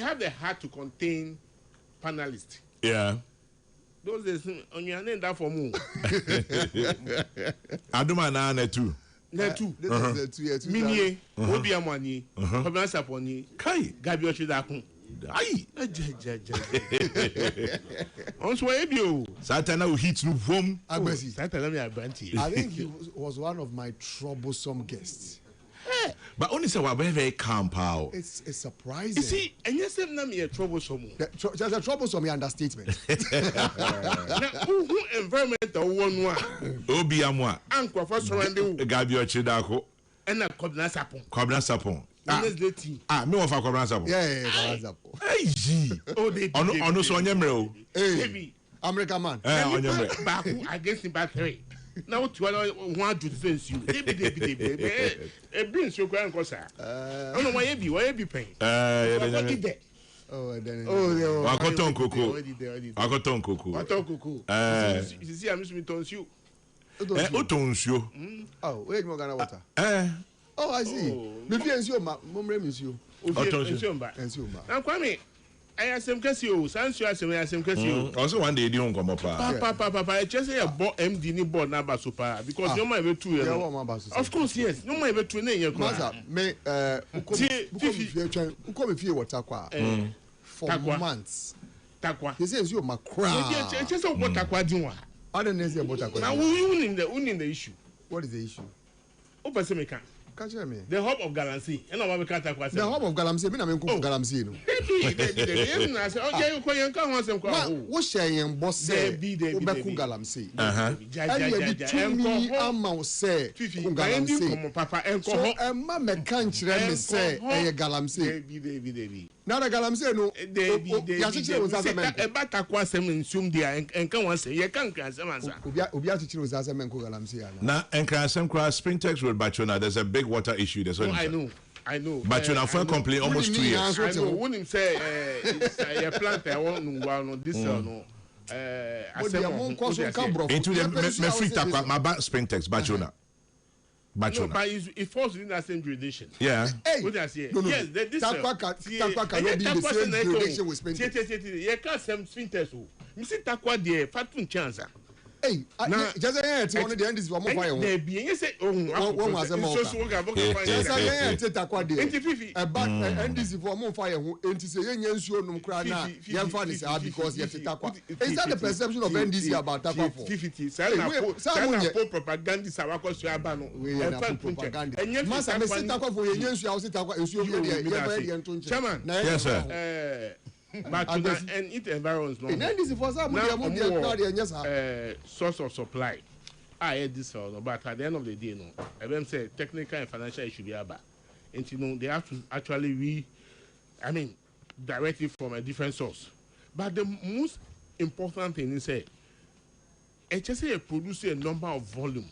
have the heart to contain panelists. Yeah. Those days, on your name that for more. Aduma na netu. Netu. Minie. Obiamani. Kobian Saponi. Kai. Gabi Oshidakun. Aye. On Swabio. Satana will hit you home. I think he was one of my troublesome guests. But only say we're very calm, pal. It's surprising. You see, and yes, I'm not troublesome. Just a troublesome understatement. Now, who environmental one? Obiamwa. Uncle for surrounding Gabi Ochidako. And a Kobna Sapon. Kobna Sapon. No of a Kobna Sapon. Yeah, Hey, oh, they on so on your Hey, American man. On your back against the battery. Now, what you want to defense you? A bring so grand cosa. I don't know why you be paying. Oh, then I got on Kokrokoo. I got on Kokrokoo. I got on Kokrokoo. You see, I'm missing you. Oh, wait, more than water. Oh, I see. Maybe and you, Mumre, miss you. Now, Kwame. I ask him, Cassio, Sancho, I ask him, Cassio. Also, one day, you don't come up. Papa, I just say a MD board number super because you might be too. Of course, yes, no, my two name. May come if you were Takwa for months. Takwa. He says you're my crown. Just what Takwa do. I don't know about Takwa. Now, we in the issue. What is the issue? Open Semeka. The hope of Galamsey. And I'm the hope of Galamsey. I mean, Galamsey. What saying, boss? Say, be the Galamsey. Papa, and so a mamma can't say a Galamsey. Now the Galamsey, no, a better question in Sum dia and come and say, you can't answer. Ubiati was as a man Galamsey. Now, and Crasam Cross Sprintex Road Bachona, there's a big water issue. I know. But you have complaint almost 2 years. I know. Wouldn't say a plant I won't know this or no. Into the free tap my back Sprintex Bachona. No, but it falls within that same jurisdiction. Yeah. What I say? Yes, this Takwa cannot be the same jurisdiction with Sprintex. You can't send Sprintex. You see Takwa there, fatun chance. Hey, just say one of the endings for more fire. There be you say one was a more. Just say Takwa there. But endings for more fire. And to say you no cry now. You find it because you have Takwa. Is that the perception of NDC about Takwa? 50. Some propaganda Sawako Suabano. We are propaganda. Master, I say Takwa for you. I say Takwa. Chairman. Yes, sir. But and it environs no. Source of supply. I had this one, but at the end of the day, no. I say technical and financial issue be about. And you know they have to actually direct it from a different source. But the most important thing is say, HSA produces a number of volume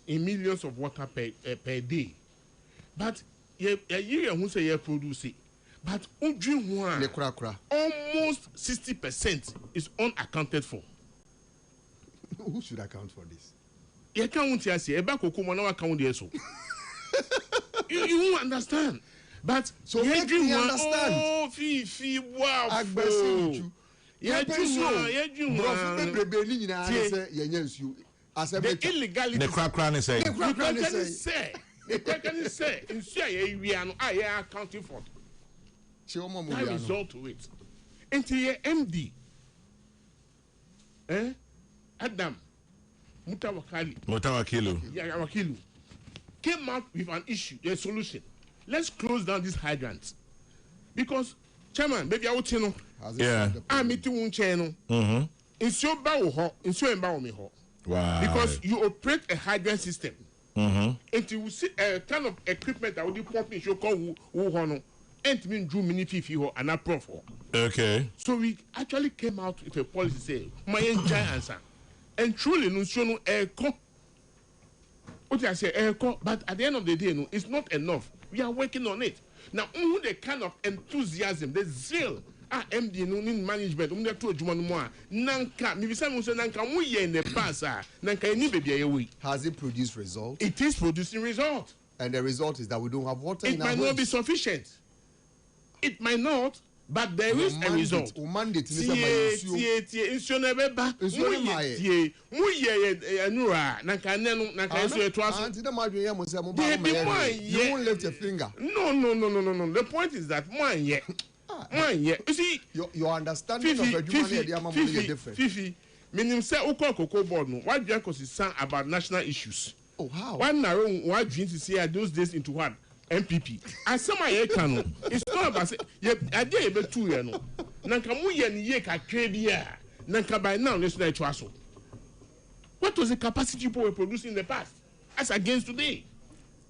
in millions of water per day. But you who say you produce it. But almost 60% is unaccounted for. Who should account for this? You can't say you understand. But so make me understand. Oh, fee, wow. The illegality. The accounting for. That result to it. Until your MD, Adam Mutawakilu came out with an issue, a solution. Let's close down these hydrants. Because, Chairman, maybe I will tell you. Yeah. I'm meeting one channel. It's your bow, it's your environment. Wow. Because you operate a hydrant system. Until you see a kind of equipment that will be pumping, you call who and mean drew many people and not prof. Okay. So we actually came out with a policy say my giant answer. And truly no show no echo. What I say echo, but at the end of the day, no, it's not enough. We are working on it. Now who the kind of enthusiasm, the zeal, MD no in management, to nanka, maybe some say nanka we in the past, nanka ni baby. Has it produced results? It is producing results. And the result is that we don't have water in our homes. It might not be sufficient. It might not, But there is a result. Mandate you won't lift a finger. No. The point is that you see, your understanding of education is different. Fifi, meaning say Kokrokoo board no. Why do you concern about national issues? Oh, how? Why do you say those days into what? MPP. And some can it's not about say I did able to you know. Nanka mu ye ni ye ka krabia. Nanka by now let's not try so. What was the capacity people were producing in the past as against today?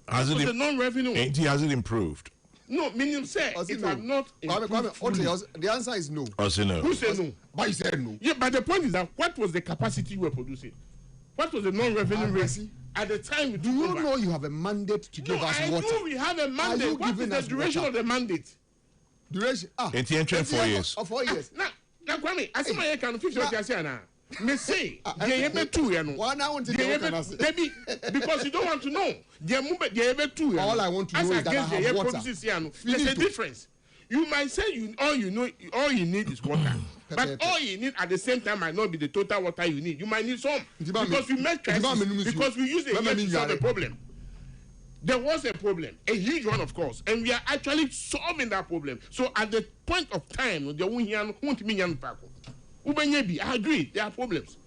Has it the non-revenue? Has it improved? No, meaning say it have not improved. The answer is no. Also no. Who said no? But you said no. Yeah, but the point is that what was the capacity you were producing? What was the non-revenue rate? At the time, do you know you have a mandate to give us water? I know we have a mandate. What is the duration of the mandate? Duration? It's the entry 4 years. 4 years. Now, Kwame, I see my can 50 years now. Me say, they have 2 years. One hour because you don't want to know. They have 2 years. All I want to know is that I have water. There's a difference. You might say all you need is water. But all you need at the same time might not be the total water you need. You might need some. Because we make crisis. Because we use a year to solve the problem. There was a problem, a huge one, of course, and we are actually solving that problem. So at the point of time, I agree, there are problems.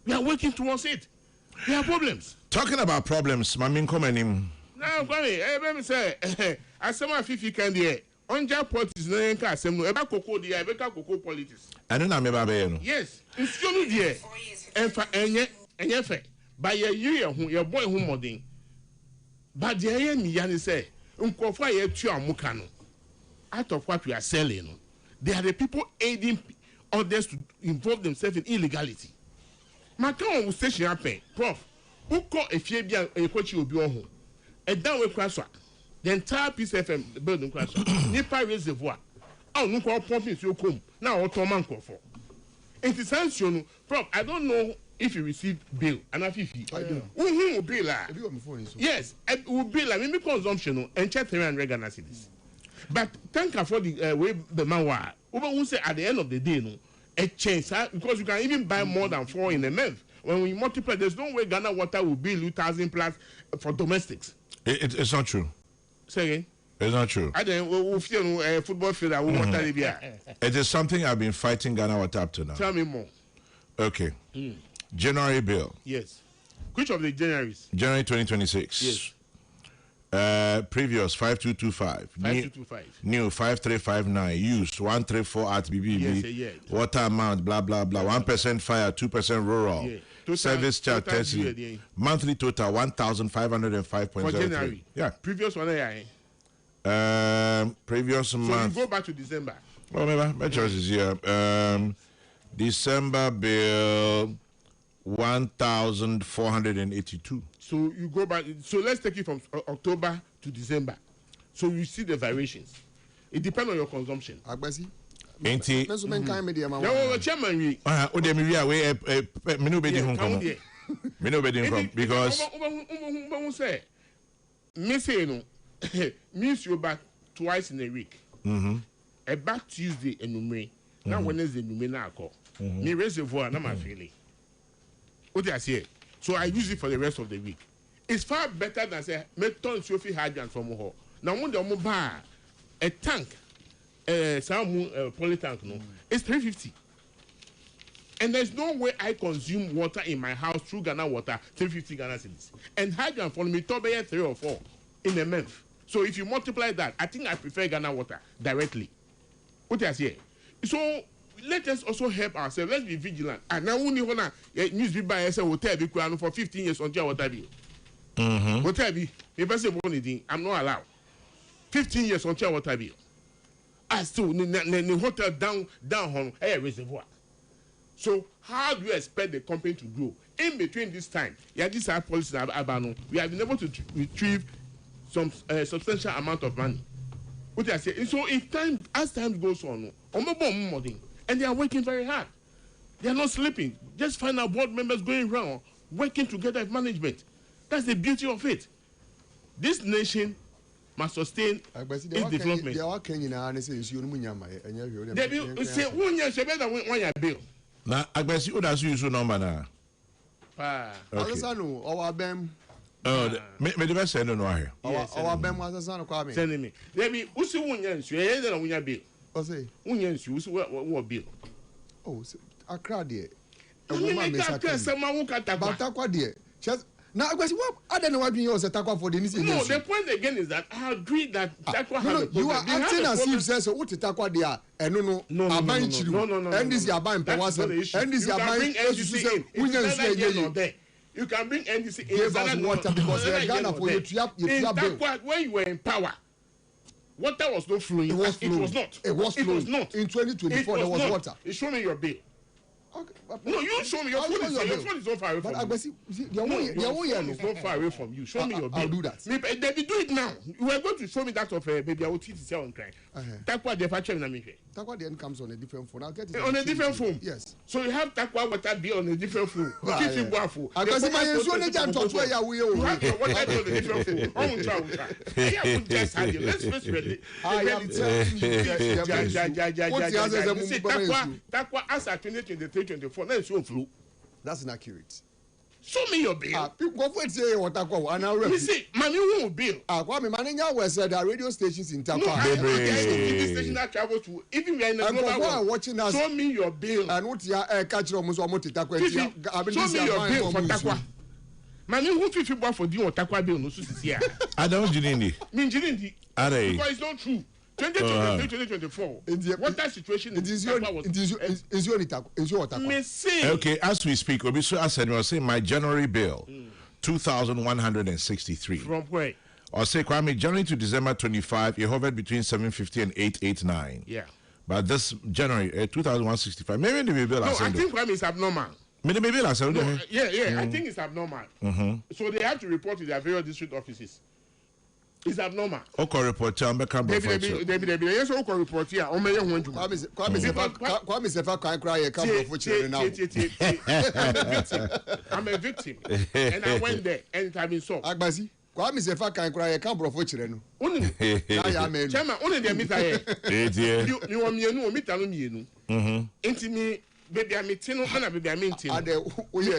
We are working towards it. There are problems. Talking about problems, Mamin Komenim. Now, let me say, as someone 50 can do Onja politics no yenka asem no eba Kokrokoo dia eba Kokrokoo politics. Eno na me ba be no. Yes, nsuo no die. Enfa enye fe. Ba ye yiri ho ye boy ho modern. Ba de ye ni ya ni say nkofo ye tu amuka no. Out of what we are selling no. They are the people aiding others to involve themselves in illegality. Maka on station happen. Prof, who call efie bia ekochi obi ohun. E dan we kwaswa. The entire Peace FM building crash. Nipa reservoir. Oh, no call pumping so come. Now what man call for. It is sanctioned. Prof, I don't know if you received bill. And if you do. Who bill? Yes, it will bill. I mean, consumption and check 300 Ghana cedis. But thank you for the way the man was. Who say at the end of the day, no, a change because you can even buy more than 4 in a month. When we multiply, there's no way Ghana Water will bill you 1,000 plus for domestics. It's not true. Say again? It's not true. I don't feel football field. I want It is something I've been fighting Ghana Water up to now. Tell me more. Okay. January bill. Yes. Which of the Januaries? January 2026. Yes. Previous 5225. 5225. New 5359. Used 134 at BBB. Yes, water amount, blah, blah, blah. 1% fire, 2% rural. Yeah. Total, service charge, testing. Monthly total 1,505.03. For January. Yeah. Previous one, previous month. So you go back to December. Oh, maybe my choice is here. December bill 1,482. So you go back. So let's take it from October to December. So you see the variations. It depends on your consumption. Agbasi. Enti. Chairman. Because me say no. Means you back twice in a week. A back Tuesday and Numre. Now Wednesday Numre na call. Me reservoir na my feeling. What I say? So I use it for the rest of the week. It's far better than say me turn Sophie hydrant from her. Now when the buy a tank, some poly tank no, it's 350. And there's no way I consume water in my house through Ghana Water 350 Ghana cedis. And hydrant for me top 3 or 4 in a month. So if you multiply that, I think I prefer Ghana Water directly. What I say? So let us also help ourselves. Let's be vigilant. And now we need to newspaper buy a hotel for 15 years on your water bill. Hotel bill, I'm not allowed. 15 years on your water bill. I still the hotel down on a reservoir. So how do you expect the company to grow? In between this time, these are policies we have been able to retrieve some substantial amount of money. What I say? So as time goes on, and they are working very hard. They are not sleeping. Just find our board members going around, working together with management. That's the beauty of it. This nation, must sustain its development. They are Kenyan and say you munyama and you say 1 year she better 1 year bill. Na agbesi o da so use number na. Pa. Asasano our bem. Me the best send no here. Our bem asasano kwa me. Send me. Let me usi 1 year nsu e dey na 1 year bill. O say 1 year nsu usi what bill. Oh, Accra there. You make that case ma wo katakwa. Batakwa there. Now, what other than what you say, Takwa for the Nisi? No, the point again is that I agree that Takwa has a problem. You are acting as if says what Takwa they are, and no, and this is buying powers, and this is buying NDC. You can bring NDC in. Give us water because they are Ghana for you to bill. When you were in power, water was not flowing. It was not. It was not. In 2024, there was water. You show me your bill. Okay, no, you show me your phone. Your phone is not far away from you. Your phone is not far away from you. Show me your bill. I'll do that. Baby, do it now. You are going to show me that of baby. I will teach you on crime. Takwa the factory na me. Takwa then comes on a different phone. I'll get it on a different phone. Yes. So you have Takwa water bill on a different phone. Keep you go for. I can see my phone jam to where you will. You have your water bill on a different phone. I won't try. I won't just have you. Let's face it. I am telling you. Takwa as at 2023-24. Let's show flu. That's inaccurate. Show me your bill. People go say what Takwa and I you see, man, you won't bill. Kwame Manenya was there are radio stations in Takwa. No, I TV station that travel to even we are in the global world. Watching us. Show me your bill. And what you catch on Muslim Takwa. Show me your bill for Takwa. Man, you won't feel for doing Takwa bill no so here. I don't jinindi. Minjindi. Because it's not true. 2023-2024. What that situation is your okay, as we speak, Obiso Asen was saying my January bill, 2,163. From where? Or say, Kwame, January to December 25, you hovered between 750 and 889. Yeah. But this January, 2,165. Maybe the bill. No, I think Kwame is abnormal. Maybe I said, no, yeah, I think it's abnormal. So they have to report to their various district offices. It's abnormal. Oko report here, David, yes, Oko report here. Kwame Sefa can't cry a couple of children now. I'm a victim. And I went there and it had been so. Agbasi, Kwame Sefa can't cry a couple of children. Chairman, only the meter. You want me to meet alone. Intimate. Baby, I'm meeting no, and baby, I'm meeting. Ade, we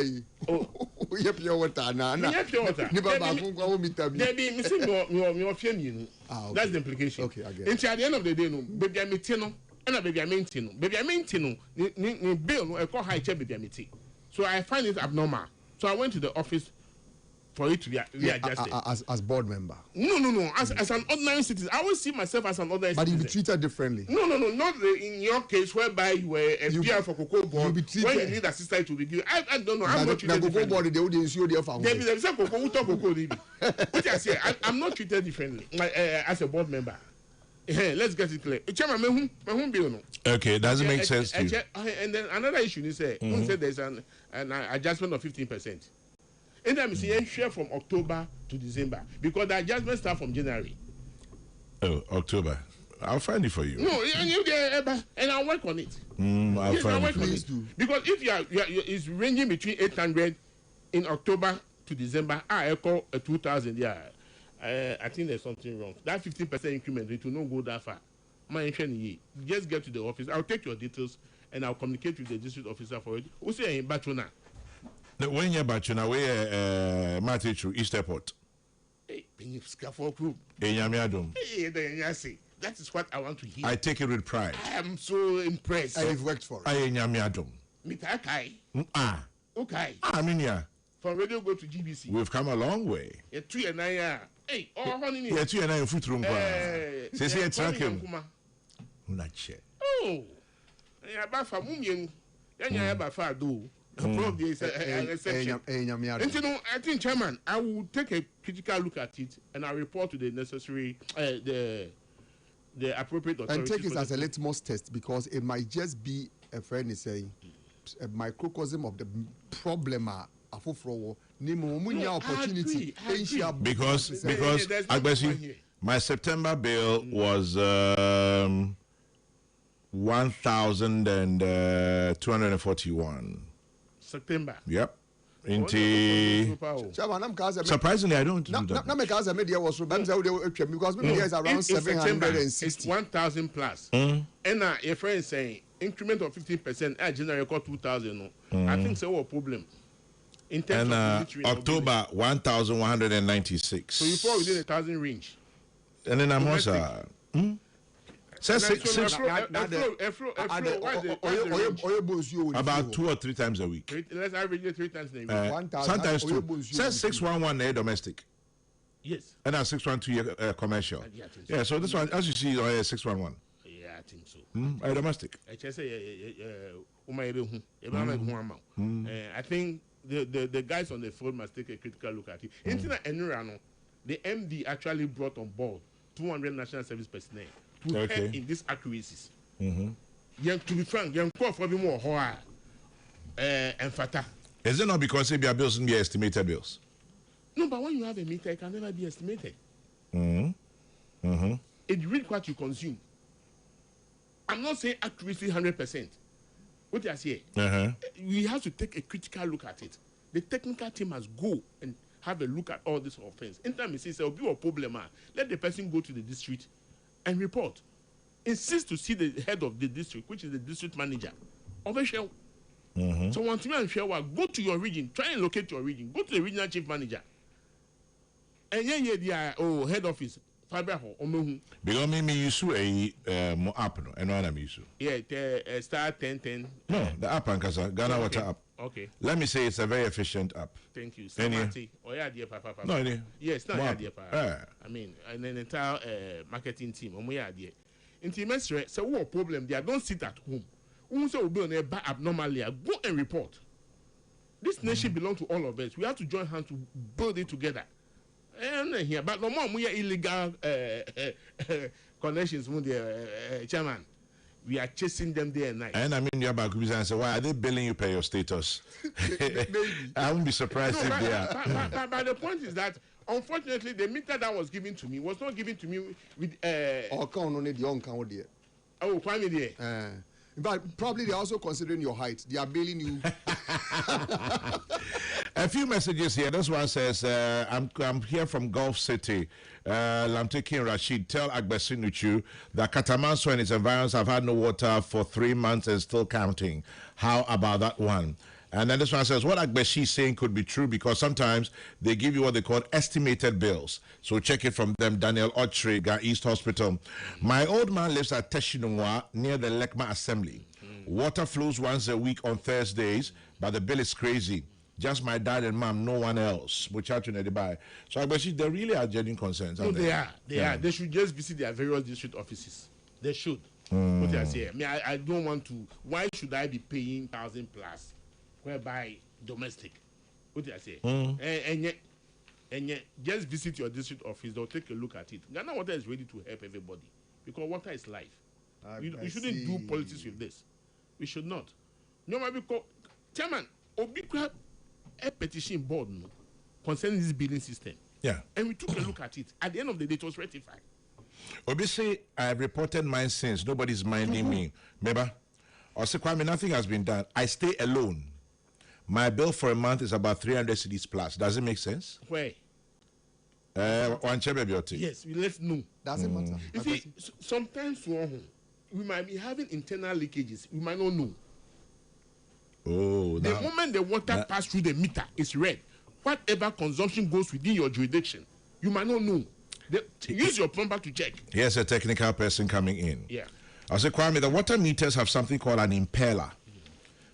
have pure water now. We have pure water. Baby, me say me fear me. That's the implication. Okay, I get. Until at the end of the day, no, baby, I'm meeting no, and baby, I'm meeting no. Baby, I'm meeting no. Ni bill no, I call high check baby, I'm meeting. So I find it abnormal. So I went to the office for it to be readjusted. As board member? No. As an ordinary citizen. I always see myself as an ordinary citizen. But you'll be treated differently. No. Not in your case whereby you were a PR for Kokrokoo board. When you need assistance to be given. I don't know. I'm not treated differently. The Kokrokoo board, they would ensure their family. They say Kokrokoo, who talk Kokrokoo. What I say, I'm not treated differently as a board member. Let's get it clear. Okay, doesn't make sense to you. And then another issue is there's an adjustment of 15%. And I'm saying share from October to December because the adjustment starts from January. Oh, October. I'll find it for you. No, and I'll work on it. I'll find it for you. Because if it's ranging between 800 in October to December, I call a 2,000. Yeah, I think there's something wrong. That 15% increment, it will not go that far. Just get to the office. I'll take your details and I'll communicate with the district officer for it. Who's say in Bachona? When you're Bachona, where Martin through East Airport. Hey, scaffold group. Hey, that is what I want to hear. I take it with pride. I am so impressed. I've worked for it. I Nyamiadum. Mitakai. Okay. I mean, yeah. From radio go to GBC. We've come a long way. Yeah, 2 and 9 years. Hey, honey. Yeah, 2 and 9 foot room. Say, it's tracking. Oh. Yeah, about for Mumian. Yeah, about for do. Probably is an exception. And I think, Chairman, I will take a critical look at it and I'll report to the necessary, the appropriate authorities. And take it as a litmus test because it might just be a friend is saying a microcosm of the problem. Opportunity. Because Agbesi, my September bill was 1,241. September. Yep. Surprisingly, I don't do that. Not because I made the was because maybe is around 760. It's 1,000 plus. And your friend is saying increment of 15%. I generally got 2,000. I think so. A problem. In terms of October 1,196. So you fall within 1,000 range. And then I'm also. About 2 or 3 times a week. Let's average it 3 times a week. Sometimes 2. Says 611 domestic. Yes. And that's 612 commercial. Yeah, so this one, as you see, 611. Yeah, I think so. Domestic. I think the guys on the phone must take a critical look at it. The MD actually brought on board 200 national service personnel to help in these accuracies. To be frank, young call for more horror and fata. Is it not because your bills can be estimated bills? No, but when you have a meter, it can never be estimated. It reads what you consume. I'm not saying accuracy 100%. What I say, we have to take a critical look at it. The technical team must go and have a look at all this offense. Anytime it says there will be a problem, let the person go to the district and report. Insist to see the head of the district, which is the district manager. So one thing go to your region, try and locate your region, go to the regional chief manager. And the head office. Because me use a app, no, and one I'm using. Yeah, star 1010. No, the app and Ghana Water app. Okay. Let me say it's a very efficient app. Thank you. No, any. Yes, not idea. I mean, an entire marketing team. Intimacy. So what problem? They don't sit at home. Who say will be on a bad abnormally? Go and report. This nation belongs to all of us. We have to join hands to build it together. And here, but no more we are illegal connections with the chairman. We are chasing them day and night. And I mean, you're about to say, why are they billing you per your status? I wouldn't be surprised if they are. But the point is that, unfortunately, the meter that was given to me was not given to me with. Oh, quite there. But probably they're also considering your height. They are bailing you. A few messages here. This one says, I'm here from Gulf City. I'm taking Rashid. Tell Agbesi Nuchu that Katamanso and its environs have had no water for 3 months and still counting. How about that one? And then this one says, what Agbesi is saying could be true because sometimes they give you what they call estimated bills. So check it from them. Daniel Otrega, East Hospital. My old man lives at Teshinungwa near the Lekma Assembly. Water flows once a week on Thursdays, but the bill is crazy. Just my dad and mom, no one else. So Agbesi, they really are genuine concerns. No, they are. They should just visit their various district offices. They should. What I say. I mean, I don't want to. Why should I be paying 1,000 plus? Whereby domestic, what did I say? And yet, just visit your district office. They'll take a look at it. Ghana Water is ready to help everybody because water is life. We shouldn't do politics with this. We should not. No, because chairman, Obi grab a petition board concerning this building system. Yeah, and we took a look at it. At the end of the day, it was rectified. Obi say I have reported mine since nobody's minding me. Remember, or say Kwame, nothing has been done. I stay alone. My bill for a month is about 300 cedis plus. Does it make sense? Where? Yes, let's know. Doesn't matter. You see, sometimes we might be having internal leakages. We might not know. Oh, the moment the water passes through the meter, it's red. Whatever consumption goes within your jurisdiction, you might not know. Use your plumber to check. Here's a technical person coming in. Yeah. I say, Kwame, the water meters have something called an impeller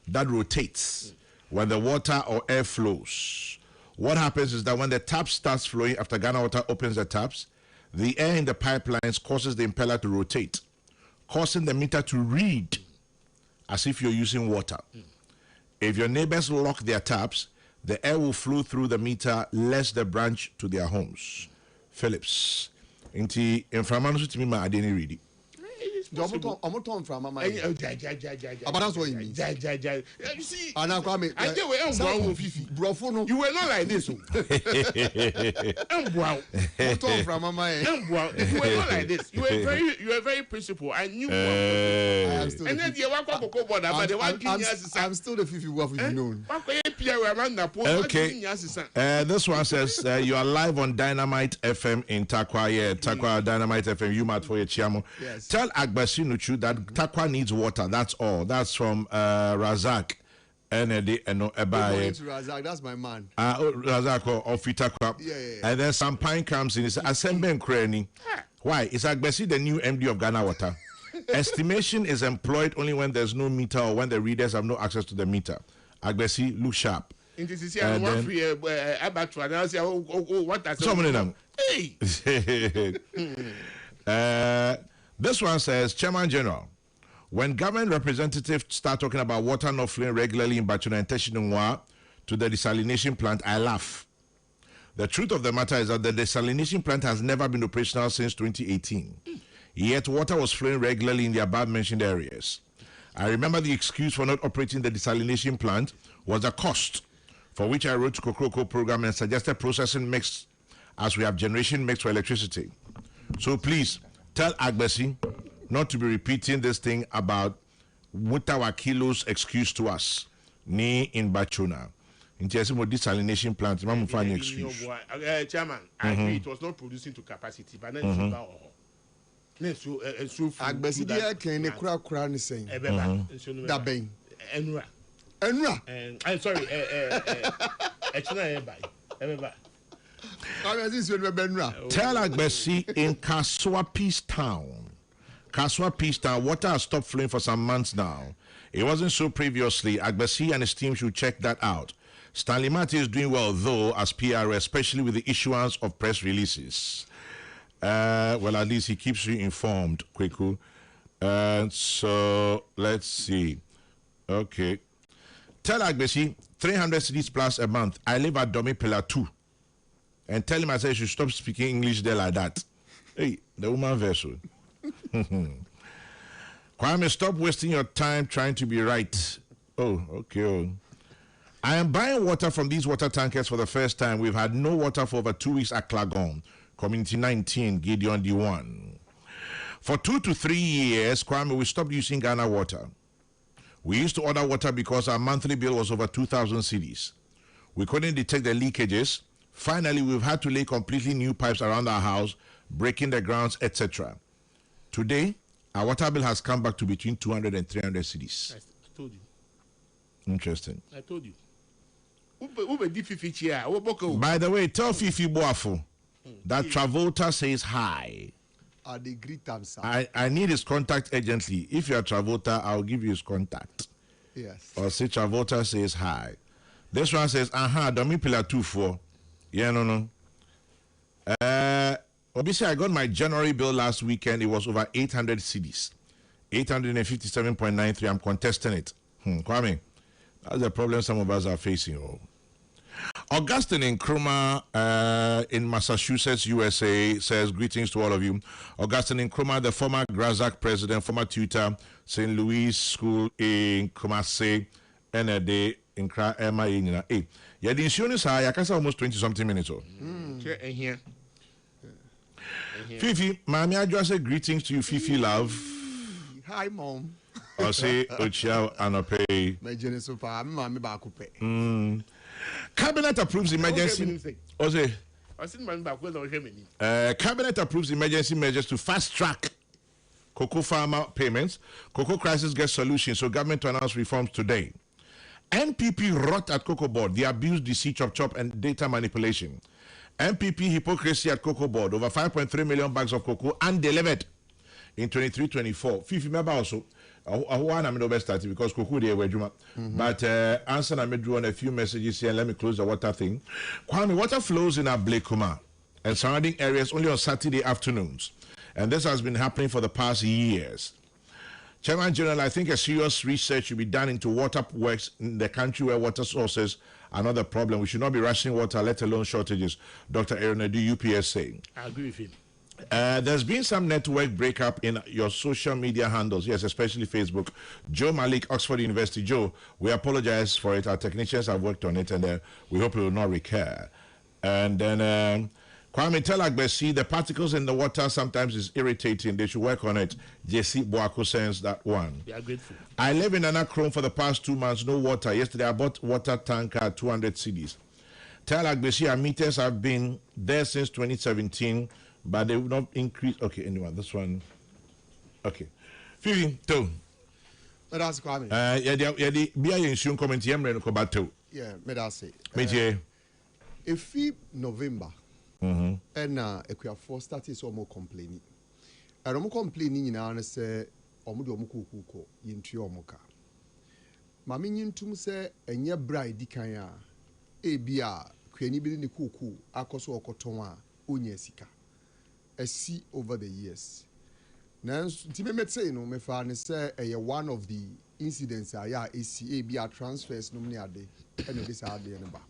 that rotates when the water or air flows. What happens is that when the tap starts flowing after Ghana Water opens the taps, the air in the pipelines causes the impeller to rotate, causing the meter to read as if you're using water. If your neighbors lock their taps, the air will flow through the meter less the branch to their homes. Phillips. Inti inframano to me ma adeni ready. About that's what you mean. You see, you were not like this. You were not like this. You were very principled. I knew. And then you walk board, but the one I'm still the 50 worth you know. Okay. This one says you are live on Dynamite FM in Takwa. Yeah, Takwa Dynamite FM. You might for your chiamo. Yes. Tell Agbasi Nuchu that Takwa needs water. That's all. That's from Razak. Razak, that's my man. Razak of Itakwa. Yeah. And then some pine comes in. It's Assembly and Cranny. Why? Is Agbasi the new MD of Ghana Water? Estimation is employed only when there's no meter or when the readers have no access to the meter. Agbesi, look sharp. This one says, Chairman General, when government representatives start talking about water not flowing regularly in Bachuna and Teshinungwa to the desalination plant, I laugh. The truth of the matter is that the desalination plant has never been operational since 2018. Yet water was flowing regularly in the above-mentioned areas. I remember the excuse for not operating the desalination plant was the cost, for which I wrote to Kokrokoo program and suggested processing mix as we have generation mix for electricity. So please, tell Agbesi not to be repeating this thing about Mutawakilo's excuse to us. Ni in Bachuna. In Tiasimo desalination plant, excuse. Chairman, I agree it was not producing to capacity, but then Agbesi dia can ne kura ni sen. Da ben. Enra. I'm sorry. Tell Agbesi in Kaswa Peace Town. Water has stopped flowing for some months now. It wasn't so previously. Agbesi and his team should check that out. Stanley Marty is doing well, though, as PR, especially with the issuance of press releases. Well, at least he keeps you informed, Kweku. So, let's see. Okay. Tell Agbesi, 300 cedis plus a month. I live at Domi Pillar 2. And tell him I said you should stop speaking English there like that. Hey, the woman vessel. Kwame, stop wasting your time trying to be right. Oh, okay. I am buying water from these water tankers for the first time. We've had no water for over 2 weeks at Klagon. Community 19, Gideon D1. For 2 to 3 years, Kwame, we stopped using Ghana water. We used to order water because our monthly bill was over 2,000 cedis. We couldn't detect the leakages. Finally, we've had to lay completely new pipes around our house, breaking the grounds, etc. Today, our water bill has come back to between 200 and 300 cedis. I told you. Interesting. I told you. By the way, tell Fifi Boafo that Travolta says hi. I need his contact urgently. If you are Travolta, I'll give you his contact. Yes. Or say Travolta says hi. This one says, Domi Pillar 2-4. Yeah, no. Obviously, I got my January bill last weekend. It was over 800 cedis. 857.93. I'm contesting it. Kwame, that's the problem some of us are facing. Augustine in Nkrumah in Massachusetts, USA, says greetings to all of you. Augustine in Nkrumah, the former Grazak president, former tutor, St. Louis School in Kumasi, NLD, in Emma. Hey, yeah, the insurance I can say almost 20-something minutes. Here. Fifi, Mami, I just say greetings to you, Fifi, love. Hi, Mom. I say, Ochia Anope. Cabinet approves emergency. Cabinet approves emergency measures to fast track cocoa farmer payments. Cocoa crisis gets solution, so government to announce reforms today. NPP rot at Cocoa Board, the abuse, deceit, chop, and data manipulation. NPP hypocrisy at Cocoa Board, over 5.3 million bags of cocoa undelivered in 23-24. Fifi, remember also, I want to start because cocoa they were Juma. But answer I made on a few messages here. Let me close the water thing. Kwame, water flows in Ablekuma and surrounding areas only on Saturday afternoons. And this has been happening for the past years. Chairman General, I think a serious research should be done into water works in the country where water sources are not the problem. We should not be rationing water, let alone shortages. Dr. Aaron Edu, UPS saying. I agree with him. There's been some network breakup in your social media handles, yes, especially Facebook. Joe Malik, Oxford University. Joe, we apologize for it. Our technicians have worked on it, and we hope it will not recur. And then Kwame, tell Agbesi the particles in the water sometimes is irritating. They should work on it. JC Boako sends that one. We are grateful. I live in Anachrome for the past 2 months, no water. Yesterday I bought water tanker at 200 cedis. Tell Agbesi our meters have been there since 2017, but they will not increase. Okay, anyway, this one. Okay. 15, But that's Kwame. Yeah, me that say. If November, and if we have four started so more complaining. And I'm complaining and say, Omudo Mukuko, into your moka. Mammy to say, and your bride dikaya, ABR, Queni Billy Kuku, Akoso Kotoma, Unyesika. I see over the years. Now, Timmy say no, me fan say one of the incidents I ABR transfers no day, and this are the number.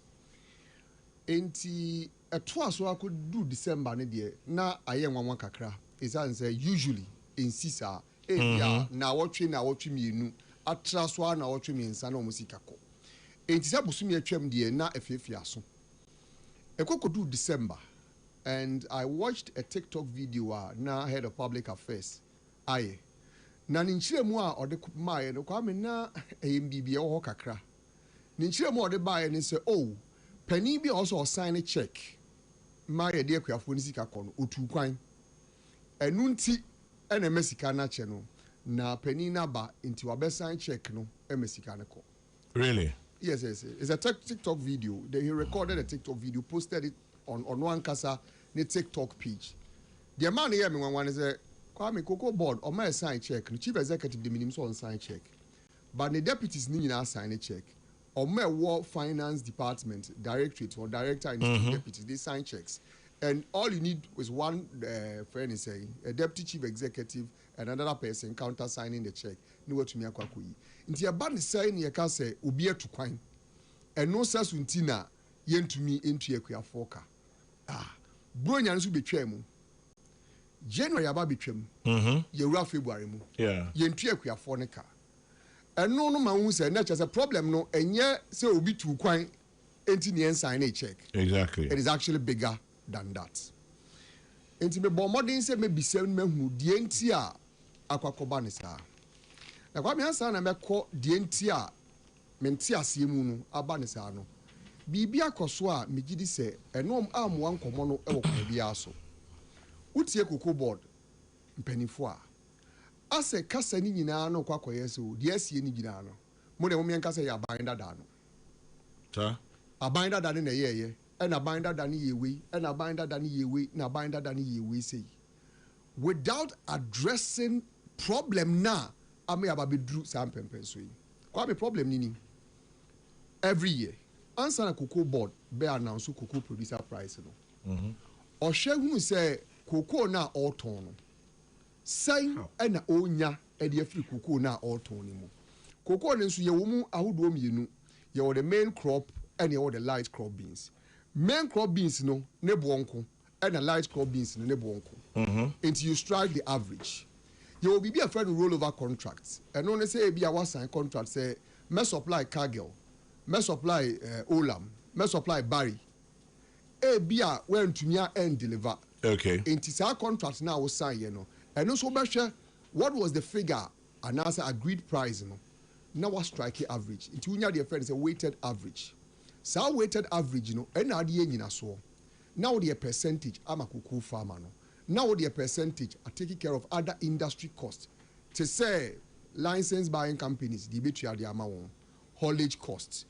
Enti etwa so akodu December ne de na aye nwanwa kakra isa say usually in sisa ebia na wotwe mienu atra so na wotwe miensa na omusika ko enti se busumi atwam de na afefia so ekokodu December and I watched a TikTok video na head of public affairs aye na ninchiremu a ode maaye no kwa me na ayembibie wo kakra ninchiremu ode baaye ne say oh Penny be also sign a check. My idea for Nisika Kono, Utu Quine. A nunti and a Mexicana channel. Na Penny Naba into a best sign check no, a Mexicanaco. Really? Yes. It's a TikTok video. He recorded a TikTok video, posted it on one casa, the TikTok page. The man here, one is a Kwame Cocoa board or my sign check. The chief executive, the minimum on sign check. But the deputies need to sign a check. Or my war finance department directorate or director and deputy, they sign checks, and all you need is one friend is saying a deputy chief executive and another person counter signing the check. No what to me akwakuyi. Inti a band sign ye can say ubia to kwine, and no says untina yen to me into ye kuya foka. Bronya nsu betwa mu. January aba betwa mu. Ye ra February mu. Yeah. Yen tu ye kuya foka. And no man say nature as a problem no and yet say will be too quite and sign a check. Exactly. It is actually bigger than that. Intimate modern say maybe 7 men who dientia aquacobanisa. Now what me answer and I call dientia mentia siemunu abanisano. Bibia koswa migidi say and no arm one common biaso. Utie cocoa board penny four. Ase kasa ni nyina no kwakoye so de asie ni nyina no mo de mo men kasa ya binder da no ta abinder da na yeye and abinder da ni yewe and abinder da ni yewe na abinder da ni yewe say without addressing problem na ame ababedru sam pempen so yi kwa me problem ni every year answer na cocoa board be announce cocoa producer price no o hwe hu say cocoa na auton no say and onya e de afri cocoa na auton ni mu cocoa ne nso ye wo mu ahodo mienu ye wo the main crop and ye wo the light crop beans main crop beans no ne bonko and the light crop beans no ne bonko until you strike the average you will be a friend rollover contracts and no say be a sign contract say me supply Cargill me supply Olam me supply Barry e bia when to me and deliver okay until sa contract now was sign you know and also be sure what was the figure and as agreed price no now was strike average until you the friend is a weighted average so weighted average no and na de nyina so now the percentage am a cocoa farmer no now the percentage are taking care of other industry costs to say license buying companies the betua the amount haulage costs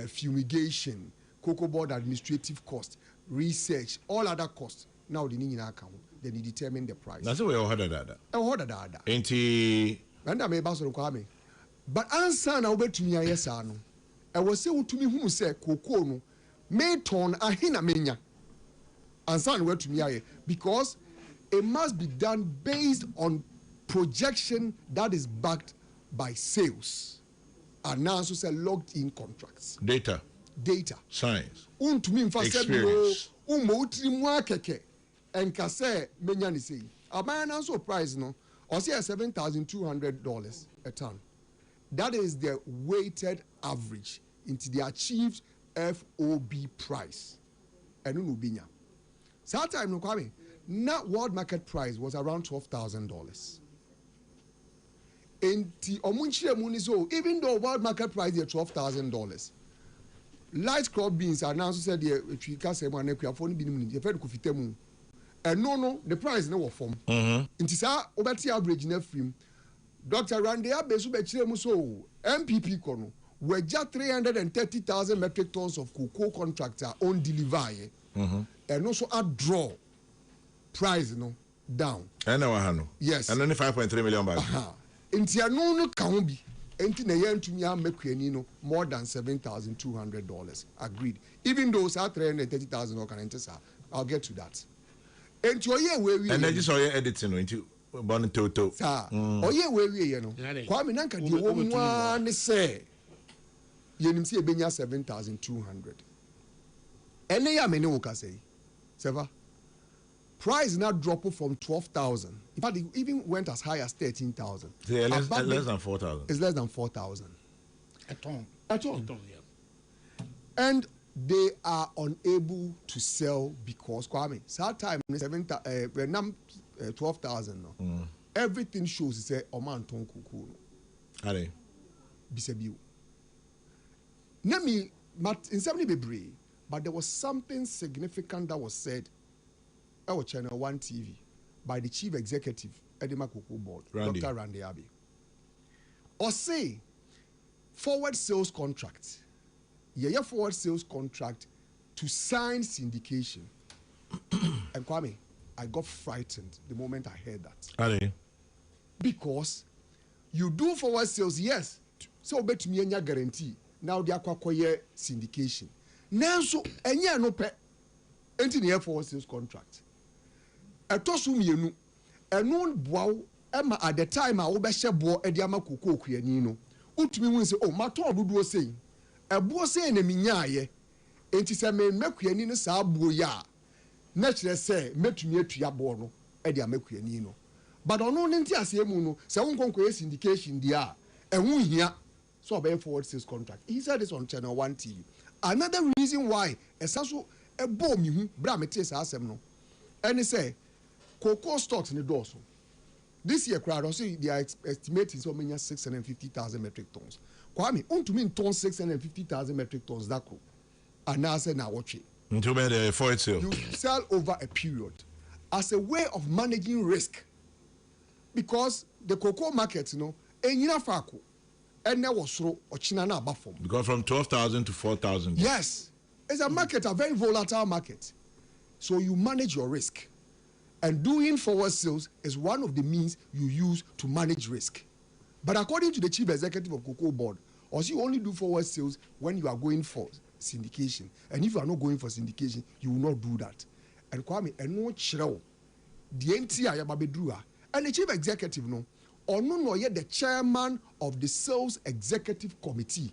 fumigation cocoa board administrative costs research all other costs now the nyina account then you determine the price that's the way I heard that enti and I may pass on kwame but answer na obetumi ayesa no e wo se utumi hu se cocoa no may turn ahina menya answer na wetumi aye because it must be done based on projection that is backed by sales and now so say locked in contracts data science untumi mfa se no ummo utirimu akeke enka say menya ni sei aban na so price no or say $7,200 a ton. That is the weighted average into the achieved FOB price. And no binya. that time no Kwame, now world market price was around $12,000. And the omunchire muni so even though world market price is $12,000, light crop beans are now said the Chika say one ekwa for ni binim ni fed kufitemu. And no the price no form. Nti sa obeti average na film. Dr. Randy Abesu bechire mu so MPP kono we just 330,000 metric tons of cocoa contractor on deliver and also a draw price down. Yes. And only 5.3 million bags. Nti no kan bi. Enti na yen tumi amakuani no more than $7,200 agreed. Even though sa 330,000 or can I'll get to that. Enti oye we and then just oye editing no enti born toto. Sa oye we no. Kwame nanka di wo nwa ne say yenim se ebenya 7,200. Ene ya me ne wo ka say. Seva. Price now dropped from 12,000. In fact, it even went as high as 13,000. Yeah, less than 4,000. It's less than 4,000. At all. Yeah. And they are unable to sell because Kwame, that time 12,000 no. Everything shows it's a Oman ton kuku. Are Bisebiu. Nami in 70 bebre, but there was something significant that was said. Our Channel 1 TV by the chief executive Edema Cocoa Board, Dr. Randy Abbey. Or say forward sales contract. Yeah, forward sales contract to sign syndication. And Kwame, I got frightened the moment I heard that. Because you do forward sales, yes. So bet me any guarantee. Now they are kwakoye syndication. Now so any no pe enti forward sales contract. Etosu mienu enu boawo ema at the time a wo be hye bo edi ama kokoo kuani no utumi hu se o mato oduduo sei ebo sei na minyaaye enti se me mekuani no saa buo ya na kire se metumi atua bo no edi ama kuani no but ono ne nti ase mu no se won konko syndication dia ehun hia so obey forward sales contract. He said this on Channel 1 TV. Another reason why esaso ebo mi hu bra mete saa asem no and he say cocoa stocks in the doors. This year, crowd also they are estimating so many 650,000 metric tons. Kwame, to mean tons 650,000 metric tons that could. And now say now watch it. Until the forward sale. You sell over a period as a way of managing risk. Because the cocoa market, and you know, and there was so or China na bafom. Because from 12,000 to 4,000. Yes, it's a market, a very volatile market. So you manage your risk. And doing forward sales is one of the means you use to manage risk. But according to the chief executive of Cocoa Board, also you only do forward sales when you are going for syndication. And if you are not going for syndication, you will not do that. And Kwame, and no chiro, the entire Yababedrua, and the chief executive or no yet the chairman of the sales executive committee.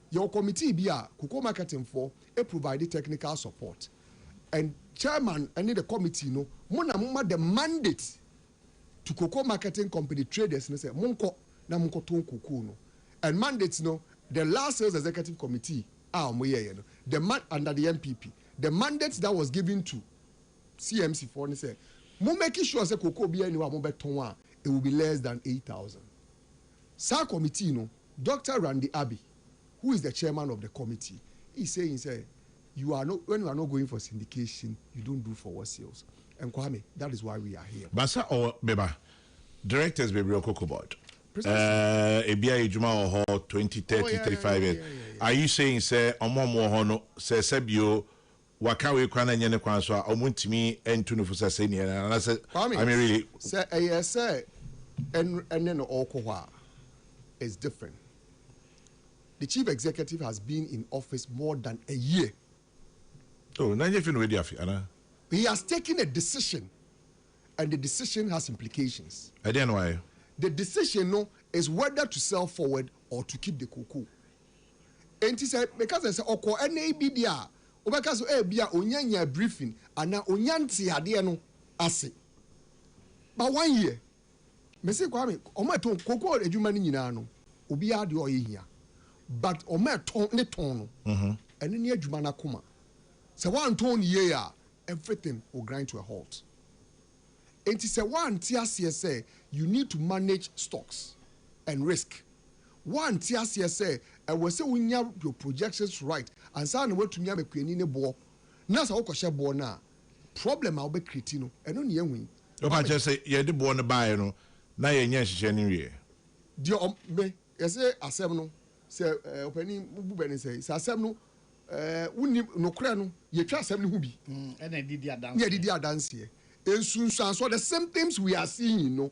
Your committee be a cocoa marketing for a provided technical support. And chairman and the committee mona the mandate to cocoa marketing company traders say monko na monko ton cocoa no and mandates the last sales executive committee the man under the MPP the mandate that was given to CMC for say mo make sure say cocoa be anywhere mo beton it will be less than 8,000. Sa committee Dr. Randy Abbey, who is the chairman of the committee, he saying you are not when you are not going for syndication, you don't do forward sales. And Kwame, that is why we are here. Basa or Beba, directors Baby Cocoa Board. Ebia Ijuma or 20, 30, 35 years. Are you saying say Omomo Hono say Sebio Wakawe Kwana Yene Kwanswa Omuntimi and Tunufusa Senior and I said I mean really say and then Okowa is different. The chief executive has been in office more than a year. Oh, he has taken a decision, and the decision has implications. I don't know why. The decision is whether to sell forward or to keep the cocoa. And he said, because I said, Oko NABDA, because Ebia Onyanya briefing, and now Onyanti Hadiano Ase. But 1 year, Mr. Kwame, Omaton, cocoa, a human in Yano, Ubia do here. But Omaton, Neton, and in Jumana Kuma. So 1 ton year, everything will grind to a halt. And it's a one TSA, you need to manage stocks and risk. One TSA, and we say we have your projections right, and so on, to never create any ball. Now, so I ball now. Problem I'll be creating, and only win. If I just say, you're the born to buy, you know, now you're yes, anyway. Dear, I say, I say, no, say, opening, Buben say, I no. No crown, you trust them who be. And I did the dance. Yeah, did the dance here. And soon, so the symptoms we are seeing, you know,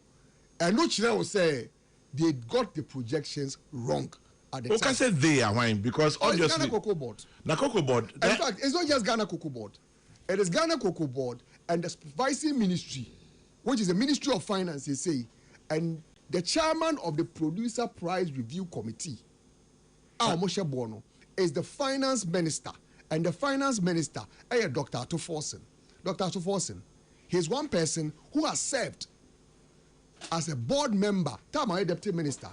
and no child will say they got the projections wrong at the time. Okay, say they are wine because obviously. Ghana Cocoa Board. Na Cocoa Board. In fact, it's not just Ghana Cocoa Board. It is Ghana Cocoa Board and the supervising ministry, which is the Ministry of Finance, they say, and the chairman of the Producer Price Review Committee, Moshe Bono, is the finance minister, and the finance minister is Dr. Atuforsen. Dr. Atuforsen, he's one person who has served as a board member, deputy minister,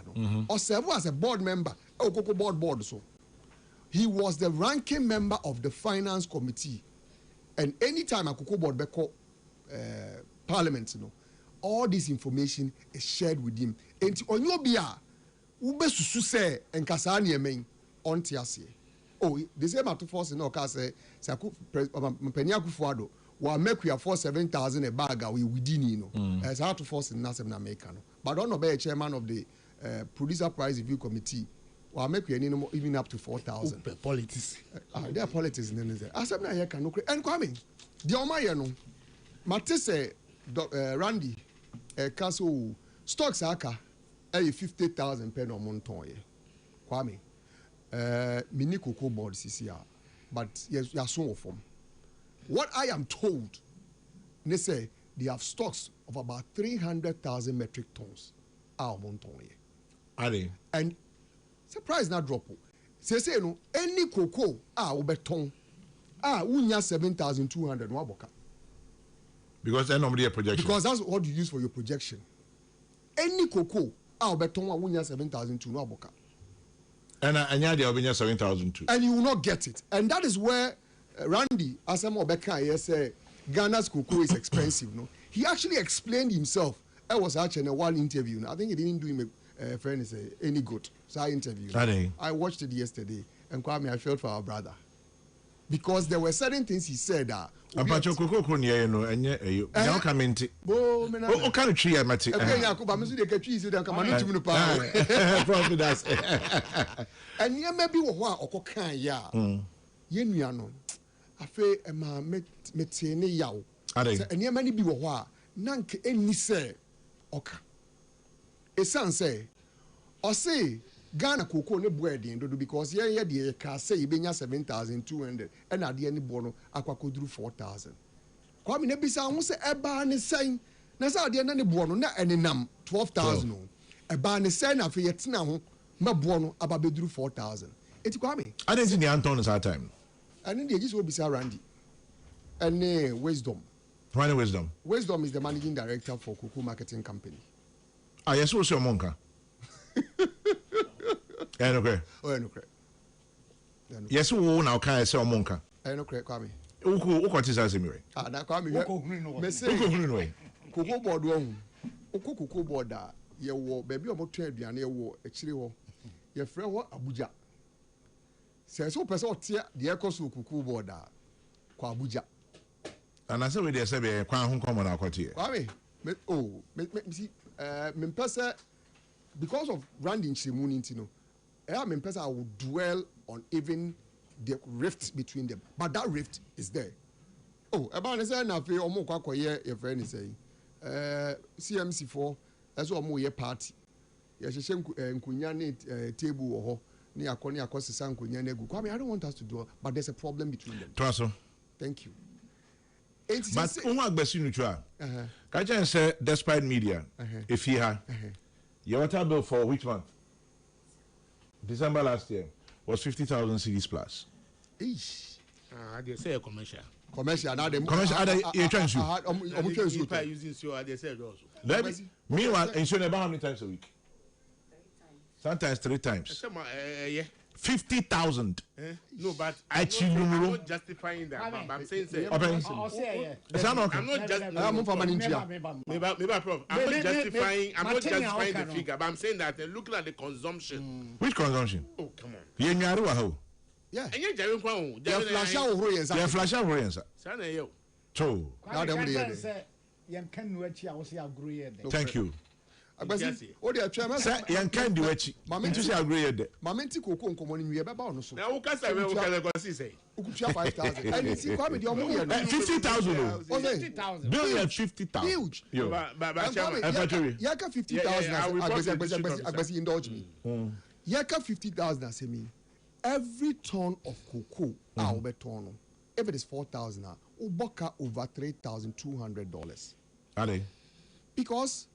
or served as a board member, board. So he was the ranking member of the finance committee, and anytime a Cocoa Board beko parliament, all this information is shared with him. And on your bia, ube susu se enkasani emen. On TSA. Oh, the same at force in Okase, Penia Kufuado, while make we afford 7,000 a bag within, you know, as how to force in Nasem American. But don't obey chairman of the Producer Price Review Committee, while make we even up to 4,000. Politics. There are politics in the I said, I can look and coming. The Omayano, Matisse, Randy, Castle, stocks aka, 50,000 pen on Montoya. Kwame. Mini Cocoa Board CCR, but yes, you are so from. What I am told, they say they have stocks of about 300,000 metric tons. Are they? And surprise not drop. Say no any cocoa ton unya 7,200 waboka. Because then nobody a projection. Because that's what you use for your projection. Any cocoa ton unya 7,200 waboka. And there will be 7,002. And you will not get it. And that is where Randy Asamo Beka say Ghana's cocoa is expensive. No, he actually explained himself. I was actually in a one interview. I think it didn't do him any good. So I interviewed. I watched it yesterday, and Kwame, I felt for our brother because there were certain things he said that. Apacho Kokrokoo niye no enye eyo. Nyawo kamenti. O kan tree amati. Okay, yakuba mesu de katwi si de kan manu tumi no pa. Probably that's. And ye maybe wo ho a okokan ya. Ye nua no. Afa e ma metie ne yawo. Say ene ma ni bi wo ho a na nke eni se oka. Esan say o say Ghana cocoa ne boarding do because ye de ka say ibenya 7,200 and ade ani bo no akwakoduru 4,000. Kwame na bisa ho se eba ne sen na say ade na ne bo no na enenam 12,000 eba ne sen na fe yetena ho ma bo no ababeduru 4,000. Eti Kwame ade nti ne Anton that time and dey just obisa Randy and Wisdom. Why Wisdom? Wisdom is the managing director for Cocoa Marketing Company. Ah, yes, what's your monka? Okay. Oh, no, correct. Yes, who now can I say monka? No, correct, Kwame. Who is as me? Ah, that Kwame. Me say Cocoa Board one. Cocoa Board da ye wo baby omo twa aduane ye wo akire wo. Ye frɛ wo Abuja. Say so person otia de ekoso Cocoa Board da kwa Abuja. And I say we dey say be kwan ho komo na akotie. Kwame. Me see me pesa because of Randy Nchimunti, I will dwell on even the rift between them. But that rift is there. Oh, about I say na fe omo kwa koye your friend is saying. CMC4 as omo ye party. Ye hye nkunya ne table ho ne akoni akosisa nkunya na egu. Kwame, I don't want us to do, but there's a problem between them. Traso. Thank you. But who agbesi nutua? Kaja say despite media, if he had your water bill for which month? December last year was 50,000 cedis plus. Eesh. They say a commercial. Commercial. Now they commercial. You trying to using so they said also. Meanwhile, insurance about how many times a week? 3 times. Sometimes 3 times. 50,000. No, but I'm not justifying that. But I'm saying, I'm not justifying the figure, but I'm saying that looking at the consumption. Which consumption? Oh, come on. Yeah. And you're Jerry Kwang. They're flash out Royans. They're flash out Royans. So, thank you. Oh, they are chairman. Young can do it. Mamma to say agree. Mamenti Coco common in about no so. Now, who can say we can say? Who could share 5,000? And it's quite your money. 50,000. 50,000. Billion 50,000. Huge. Yaka 50,000. I indulge me. Yaka 50,000 as me. Every ton of cocoa, I'll bet ton. If it is 4,000, Uboka over $3,200. Are they? Because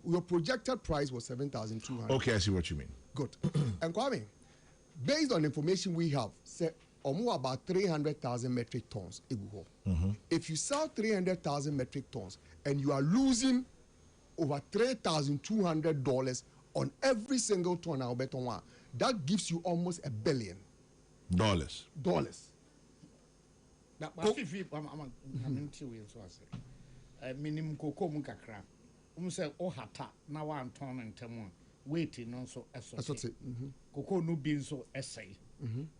your projected price was 7,200. Okay, I see what you mean. Good. And Kwame, based on information we have, say about 300,000 metric tons. If you sell 300,000 metric tons and you are losing over $3,200 on every single ton, I'll bet on one, that gives you almost $1 billion. Dollars. Now, minimum cocoa munkakra. Say hata na one ton and temon waiting on so as cocoa no being so essay.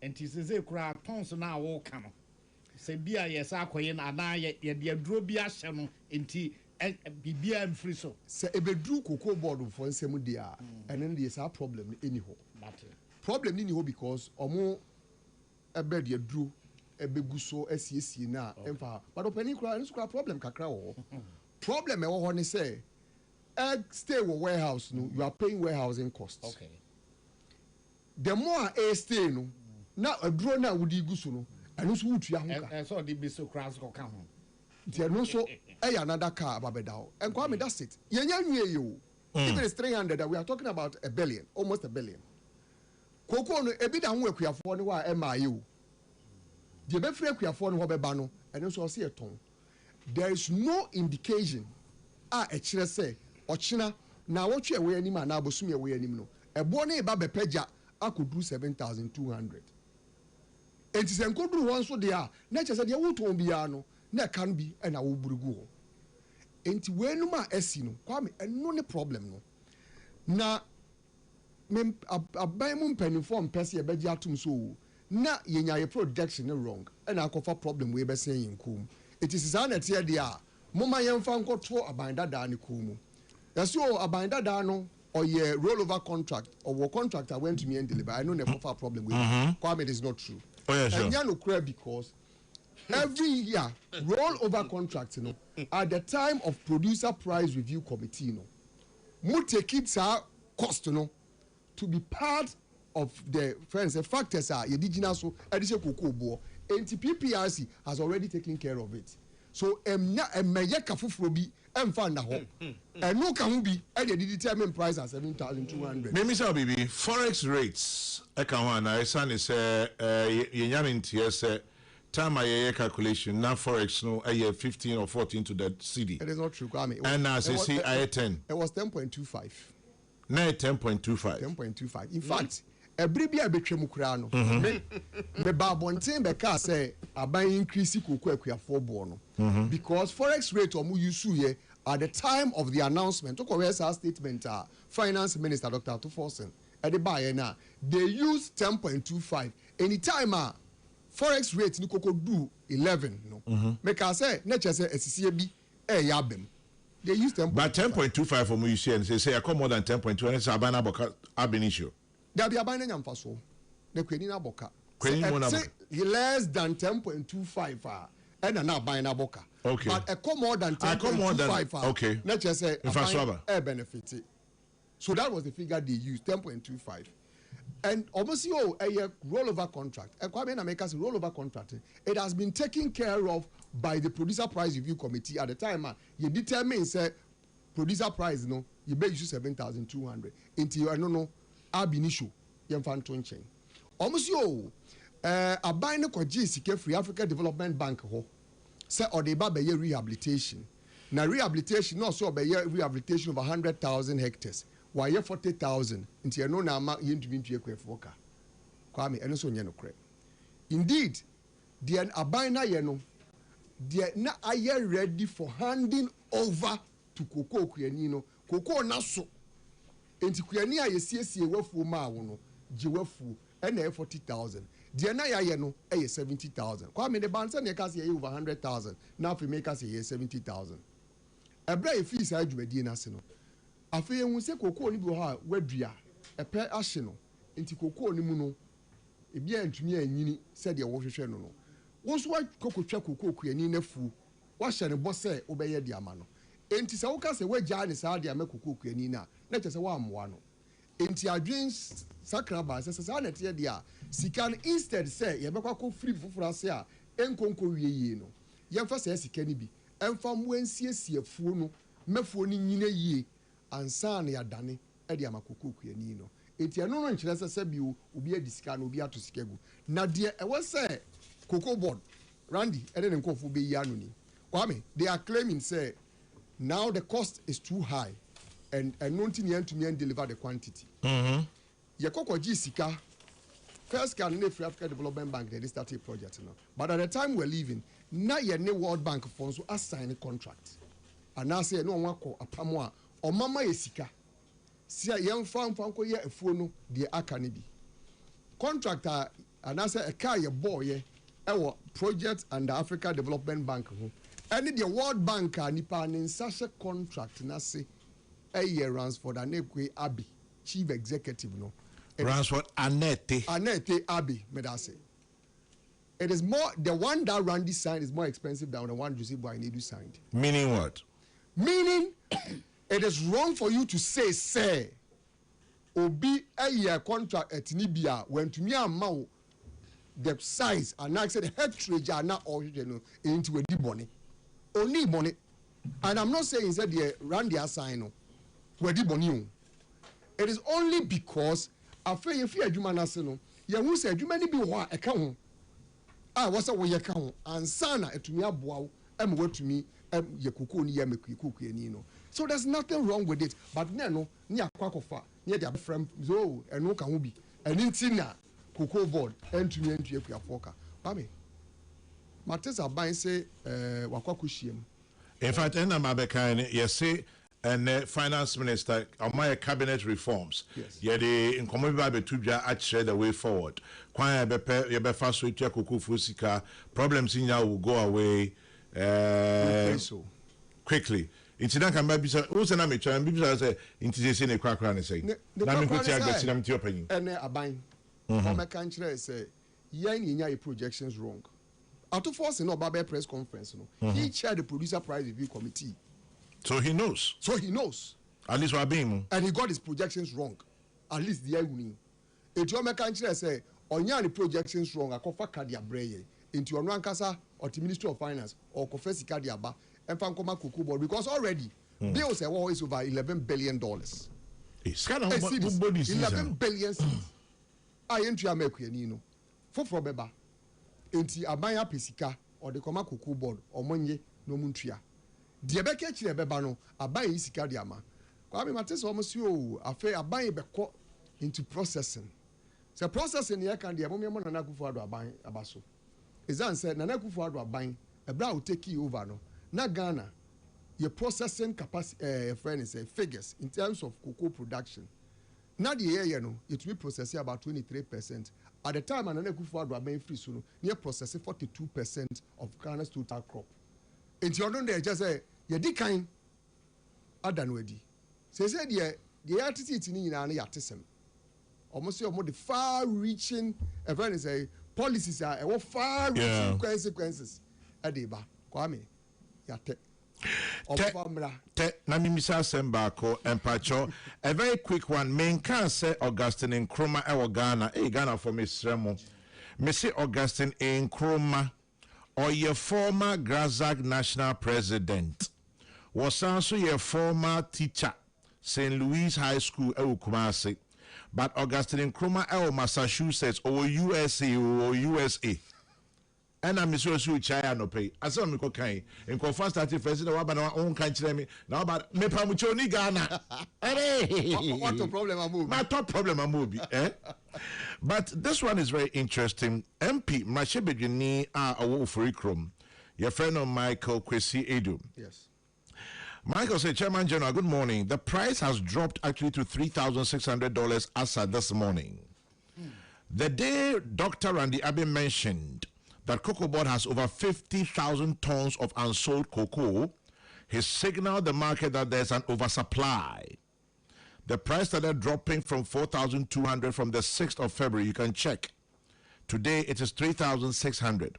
And tis a cry tons now all come. Say beer, yes, I coin and I yet dear drobia channel in tea and be and free so. Say a bedroom cocoa board for Semudia, and then there's a problem anyhow. Problem anyhow because more a bed you drew a beguso SEC now, but opening cry and problem kakra. Problem I want to say. Stay with warehouse, no, you are paying warehousing costs. Okay. The more I stay, no, now a drone now would go so, and also would you have so the be so cross go come home. There no so another car babedao. And Kwame, that's it. You. If it is 300, we are talking about $1 billion, almost $1 billion. Cocoa no a bit and work we are for no MIU. The be free we are for no bano, and also see a tone. There is no indication. A say. Ochina na what you wear anima na bosumi we anim no ebone ba bepeja akodu 7,200 enti se nkodu won so de a na che se de wuton bia no na kan bi e na wo burugu ho enti we enum a asi no kwame eno ne problem no na me aban mu mpanifo mpese e beji atum so na yenya ye production wrong e na akofa problem we be sen yinkum it is na tie de a moma yemfa nkoto aban dada ne kumu. That's all about that no or your rollover contract or what contractor went to me and deliver. I know never have a problem with it. Kwame, it is not true. Oh, yeah, sure. And you know, because every year rollover contracts, you know, at the time of producer price review committee, you know, mu take it cost, you know, to be part of the friends. The factors are your digital so additional cocoa board. NTPPRC has already taken care of it. So and find out and no can be and the determined price at 7,200. Maybe so baby forex rates I can one I san is time I calculation now forex no 15 or 14 to that CD. It is not true, Kwame. And as I see I 10. It was 10.25. Now 10.25. 10.25. In fact, every bia betwe mukura no me ba bonten be ka say aban increase kokwa akua for bo no because forex rate omu use here at the time of the announcement to correct our statement finance minister Dr. Tuforsen at the buy na they use 10.25 anytime forex rate ni koko do 11 no make I say na che say esisie bi yabem they use 10.25 but 10.25 for me you say I come more than 10.2 and it's abana boka abin issue. There be a binding and faso. The queen boka. Less than 10.25 and now buying a boka. Okay. But a come more than 10.25. Okay. Let's just say a benefit. So that was the figure they used, 10.25. And almost a rollover contract. And Kwame America's rollover contract. It has been taken care of by the producer price review committee at the time. You determine say producer price no, you may use 7,200 until you know. Abinisho yemfanto nchen almost yo aban ne kwaji sike free Africa Development Bank ho say or the ba be rehabilitation na rehabilitation no so be rehabilitation of 100,000 hectares why 40,000 nti no na ama yentumi ntue kwafoka Kwame eno so nye no kre. Indeed, the abina ye no the na aye ready for handing over to Kokrokoo Kuyani no. Kokrokoo na so. Enti Kuyani a yesiesie wafu ma wo no, je wafu ena 40,000. The na ya ye no 70,000. Kwame the bansa ne ka say over 100,000. Now if make us say 70,000. Ebra e fees a dwumadi na se no. Afi ehun se Kokrokoo ni bi ho a wadua epe ahye no. Enti Kokrokoo ni mu no ebi antumi anyini se de wo hwehwe no no. Wo so wa kokotwa Kokrokoo Kuyani na fu. Wa hye ne bo se obeye de ama no. Enti se wo ka se wagya ne sa de ama Kokrokoo Kuyani na che se wa amwa no. Enti adwen sakraba se sa na te de a sika instead say ye bekwa ko free fufura se a enkonko wieye no. Ye mfa se sika ni bi emfa mo ansiesie fuo no mafuo ni nyina yie ansa na ya dane e de ama Kokrokoo Kuyani no. Enti eno no nkyerɛ sɛ bi obi adi sika no obi ato sika gu na de ɛwɔ sɛ Kokrokoo board Randy ɛde ne nkɔfo be yi ano ni Kwame they are claiming say now the cost is too high and not in to me and deliver the quantity yekoko ji sika first can ne free Africa Development Bank they start a project now but at the time we're leaving na ye ne World Bank funds so assign a contract and now say no one ko apamo a o mama ye sika si ye mfa ko ye afuo no de aka ne bi contractor and I say a car ye boy ye ewo project and the Africa Development Bank ho any the World Bank nipa ne such a contract na say a year Ransford Anekwe Abbey chief executive no Ransford Anete Abbey me that say it is more the one that Randy signed is more expensive than the one Jose Boanedu signed. Meaning what? Meaning it is wrong for you to say obi a year contract at Nibia when to me amount the size and I said the head treasure are not all into a deep money only money and I'm not saying that the Randy assign no deep money it is only because after you fear adwuma na se no ye hu se adwuma ni bi ho a eka ho a wo se wo ye ka ho ansana etumi aboa wo em watumi ye Kokrokoo ni ye Kokrokoo Kuyani no so there's nothing wrong with it but no ni akwakofa ni de frame so eno ka ho bi eni ntina Kokrokoo board entumi entu akuafoka ba me Matesa ban say wakwakohiem in fact ena mabeka ye say and finance minister on my cabinet reforms yeah the inkomo bi abetudwa actually the way forward kwan ye be fa so tia Kokrokoo fusika problems in ya will go away so quickly incident can be so who say na me try be say intizese ne kwakra ne say na me ko tia gbesi na me ti opanyin ene aban o me kan kire say yen nya projections wrong auto force no ba press conference no he chaired the producer price review committee. So he knows. At least we're being. And he got his projections wrong. At least the winning. If you make a say, onya the projections wrong, I kofa kadia breye into your rankasa or the Ministry of Finance or kofesi kadia ba and fankoma Kokrokoo board because already bills are always over $11 billion. It's kind of 11 billion cedis. I entry America no. For beba. Enti abanya pesika or the koma Kokrokoo board or monye no muntria. The beke chire beba no aban yi sika de ama Kwame Matesa almost you afa aban beko into processing so processing here can the mommy Nana Akufo-Addo aban abaso is that said Nana Akufo-Addo aban ebra will take you over no na Ghana your processing capacity friend is figures in terms of cocoa production na the year no it will process about 23% at the time Nana Akufo-Addo aban free so no near processing 42% of Ghana's total crop. It's your own day, just say, you did kind Adan Wedi. Say, the attitude in an artisan. Almost your more the far reaching, a friend say, policies are far reaching consequences. Adeba, Kwame, Yate. Namimisa Sembako and Pacho. A very quick one. Main can say Augustine Nkrumah ewa Ghana. Ghana for Miss Remo. Missy Augustine Nkrumah. Or your former Grazag national president was also your former teacher, St. Louis High School, Kumasi, but Augustine Nkrumah, Massachusetts, or USA. And I'm Mr. Chaya no pay. I saw me cocaine and confirm started president of our own country. Now, but me pamuchoni Ghana. What the problem? My top problem, I'm movie. But this one is very interesting. MP Mashebedjini Awofurikrom, your friend of Michael Kwesi Edu. Yes. Michael said, Chairman General, good morning. The price has dropped actually to $3,600 as at this morning. The day Dr. Randy Abbey mentioned that Cocoa Board has over 50,000 tons of unsold cocoa, he signaled the market that there's an oversupply. The price started dropping from 4,200 from the 6th of February. You can check. Today it is 3,600.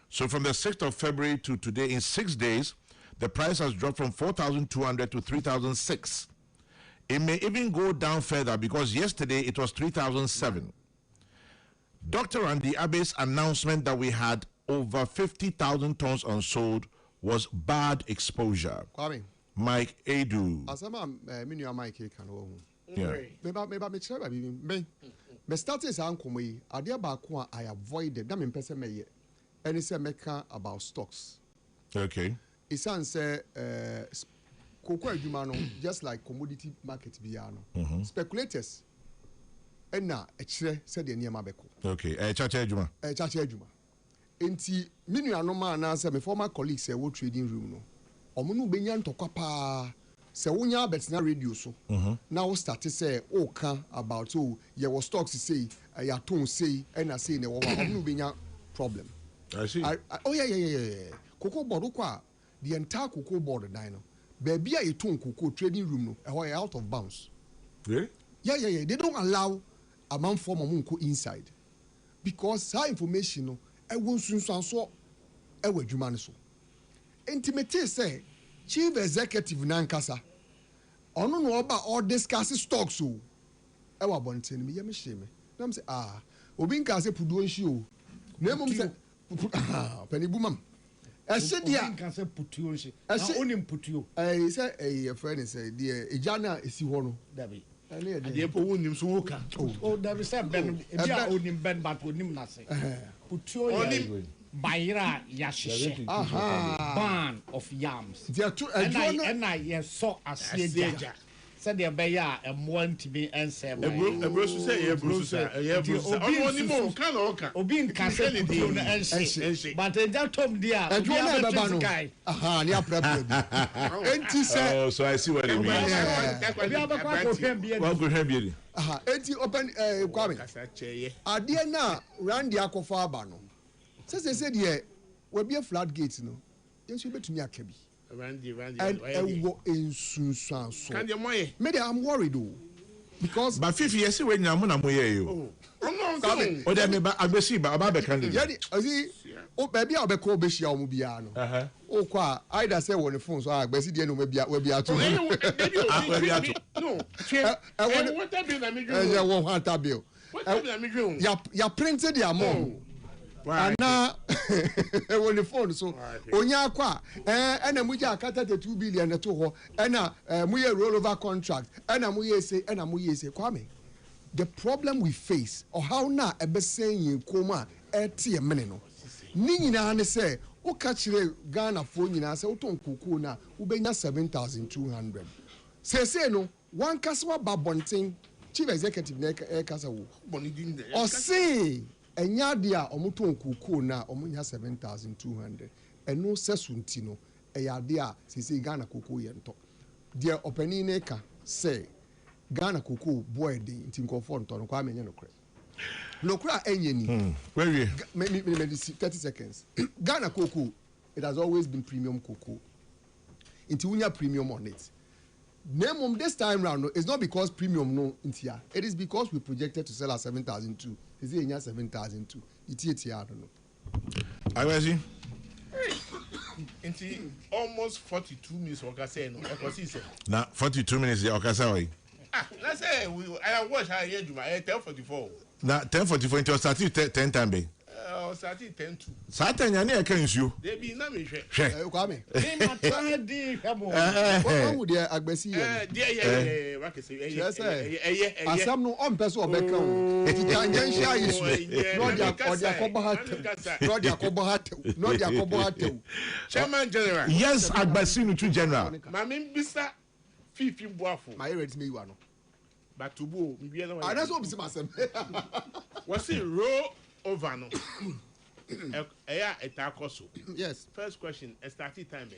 So from the 6th of February to today, in 6 days, the price has dropped from 4,200 to 3,006. It may even go down further because yesterday it was 3,007. Dr. Randy Abbey's announcement that we had over 50,000 tons unsold was bad exposure. Kwame. Mike Edu. Asama minu Mike kan wo hu. Yeah. Meba me chere ba bi me started say ankomo yi ade ba ko a I avoided that me pese me ye. Any say meka about stocks. Okay. Isan say cocoa adwuma no just like commodity market bia no. Speculators na ekire say de niam abeko. Okay. Chacha adwuma. Chacha adwuma. Enti minu anoma na say me former colleagues say wo trading room no. Omo benya ntokwa pa se wonya betina radio so na wo start say o kan about ye was stocks say ya ton say na say ne wo omo benya problem. I see. Oh yeah. Cocoa board kwa the entire cocoa board dino. Baby a ton cocoa trading room no out of bounds. Really? Yeah. They don't allow a man form omunko inside. Because that information no e won sunsan so e wadwuma so. Intimate say chief executive nankasa ono no oba all discuss stocks o e wa bonten me ye me hye me na me say obi nka say puduo nhi o na mum say pani bumam e se dia nka say putuo nhi na onim putuo say e friend say dia eja na esi ho no dabi ade po wonim so woka dabi say ben e dia onim ben but onim na say putuo onim Bayra Yashishe ban of yams. And I saw a sledge. Said the Baya and one to be answered. A Bruce say, a Bruce, Obin Castle and but that Tom dear, and you are guy. Aha, near prep. Oh, so I see what you mean. What could have been? Aha, 80 open Kwame. Adiana Randy Akofabano. Said yeah, we be a flat gate no. Yes, you bet me a kebi. Randy. And wo ensunsan so. Can you moye? Maybe I'm worried though. Because but 50 years when you na moye you. Oh, dem ba agbesi ba be kan dey. Yeah, see, o baby a be ko be hia o mu bia no. O kwa either say won the phone so agbesi dey no we bia ato. No. What that be na me do? Yeah, 100 bill. What that be na me do? Ya printed the amount. And now, when the phone so, Onya kwa, and a muja akata 2 billion to ho, and a muye rollover contract, and a muye say, Kwame. The problem we face, or how na ebe saying koma, eti a menino. Nina and say, o catch Ghana phone in us, Oton Kukuna, Ubenya 7,200. Say no, one kaswa babonting, chief executive neka kasawu. Or say, enya dia omuton kuku na omunya 7,200 eno sesuntino eyade a sisi Ghana kuku yento dia opani neka say Ghana kuku boy dey ntinkofo nto kwa menye nokra enye ni where me 30 seconds Ghana kuku it has always been premium kuku inti unya premium on it name this time round no it's not because premium no intia it is because we projected to sell at 7,200 is it 7,002 it I don't know Awezi inti almost 42 minutes okase no ekosi say na 42 minutes okase oi let's say I watch how here Juma 10:44 na 10:44 until start 10 time be start 10:02 Satan ya na e kan nsuo dey be na me hwe Kwame me ma try di hemo what would the agbesi yeah wakese asam no on person obeka o eti tangential issue no dia akobo hat Chairman General But to go, maybe no. That's what we see myself. What's it roll over no? Yes. First question, a starting time.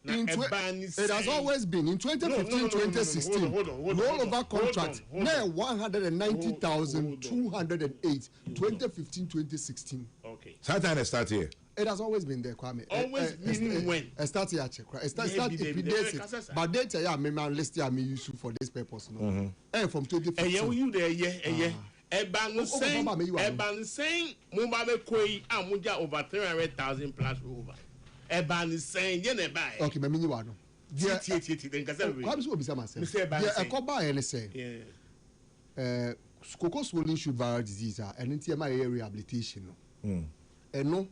It has always been in 2015, 2016. Rollover contract. Now 190,208. 2015, 2016. Okay. Sometimes I start here. It has always been there, Kwame. Always been when? I start here, check. I start it. But data, yeah, me man list here, me use for this purpose. No. From 2015. You there, yeah. Eban saying, Mumba Koi, Amuja over 300,000 plus over. Eban is saying, Yeneba. Okay, me you know. Yeah, I'm so busy myself. Yeah, I come by and say, Kokrokoo swollen shoot viral disease, and in TMI rehabilitation. And no,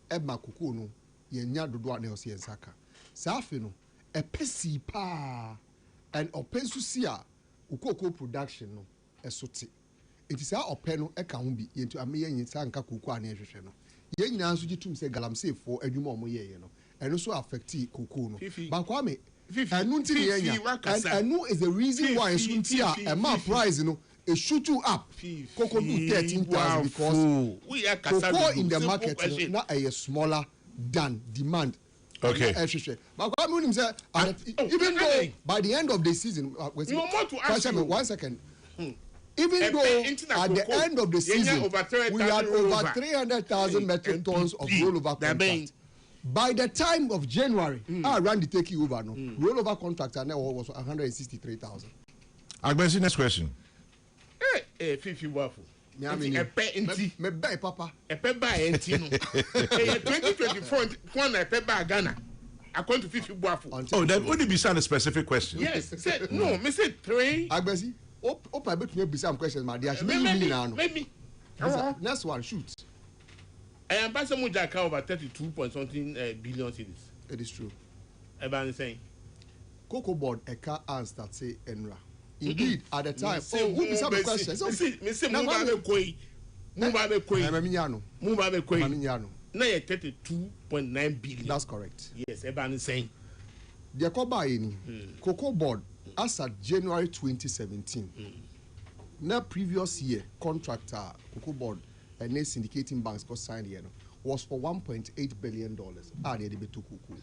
Ebma Kokrokoo no, Yenya do what else here, Saka. Safino, a pessy pa, and Opensusia, Kokrokoo production, no, a soti. It is our openo e ka be into a mere in Sanka Kuku and Education. Yen answer you to say Galamsey for a new more year, and also affect Kokrokoo. But Kwame, I know is the reason why Suntia and my prize, it shoot you up. Kokrokoo 13,000 because we are Kokrokoo in the market not a smaller than demand. Okay. But Kwame said, even though by the end of the season, 1 second. Even though at the end of the season we had over 300,000 metric tons of rollover contract. By the time of January, I ran the taking over. No rollover contract and now was 163,000. Agbesi, next question. Fifi waffle. Me buy papa. A pay buy enti no. 2024 one a pay buy Ghana. According to Fifi waffle. Oh, that would be a specific question. Yes, said no, me said 3. Agbesi. Hope I bet me some questions, my dear. Maybe. Next one, shoot. I am passing Mujaka over 32 point something billion cedis. It is true. Everybody saying Cocoa board a car answer say Enra. Indeed, at the time, who be some questions? So me say Mubabe Koi. Now 32.9 billion. That's correct. Yes, everybody saying. The Cocoa board as at January 2017. Now previous year contractor Cocoa board and syndicating banks got signed here was for $1.8 billion. Ah, they did to Cocoa.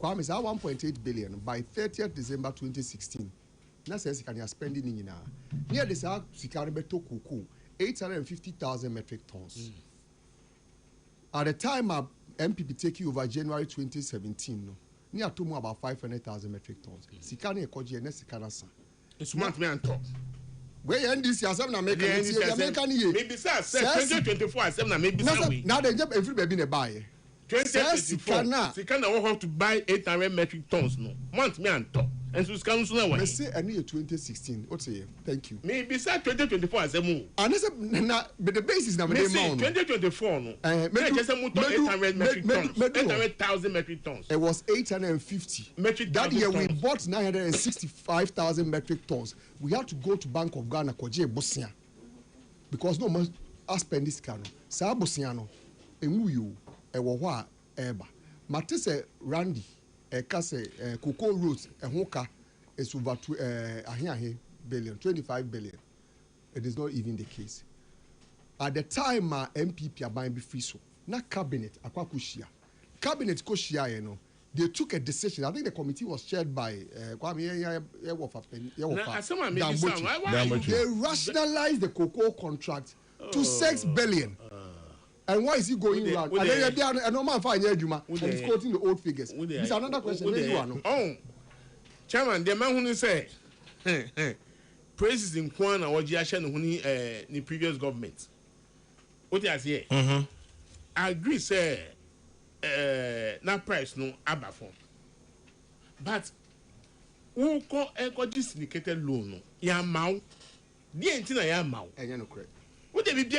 Kwame said 1.8 billion by 30th December 2016. Now says can you spending in now. Near this are Sikaribe to Cocoa 850,000 metric tons. At the time of MPP taking over January 2017, no, near to more about 500,000 metric tons. Sikani ekoji ene sikana sa. It's month me and talk. Where end this year? Seven American year. Maybe sir, 2024 seven maybe we. Now they just every baby ne buy. 2024. Sikana will have to buy 800 metric tons no. Month me and talk. And so scan so now. Me say any 2016. What say? Thank you. Maybe sir 2024 seven. And na but the basis na me dey mount. 2024 no. Just a motor 800 metric tons. 800,000 metric tons. It was 850 metric. That year we bought 965,000 metric tons. We had to go to Bank of Ghana koje Bosia because no man spend this cano. Sa Bosia no emu you e wo ho a eba. Mate se Randy kase Cocoa Roots hoka is over to billion 25 billion. It is not even the case. At the time MPP are buying free so na cabinet akwakushia. Cabinet koshia you know. They took a decision. I think the committee was chaired by Kwame. They rationalized the cocoa contract to 6 billion. And why is he going around? And then they are a normal fine Juma and he's quoting the old figures. This is another question. Oh, Chairman, the man who say praises in Kwan or Jiashan who the previous government. What is here? I agree, sir. Na price no abafon but who got this syndicated loan no ya maw the entina ya maw enye no correct what dey be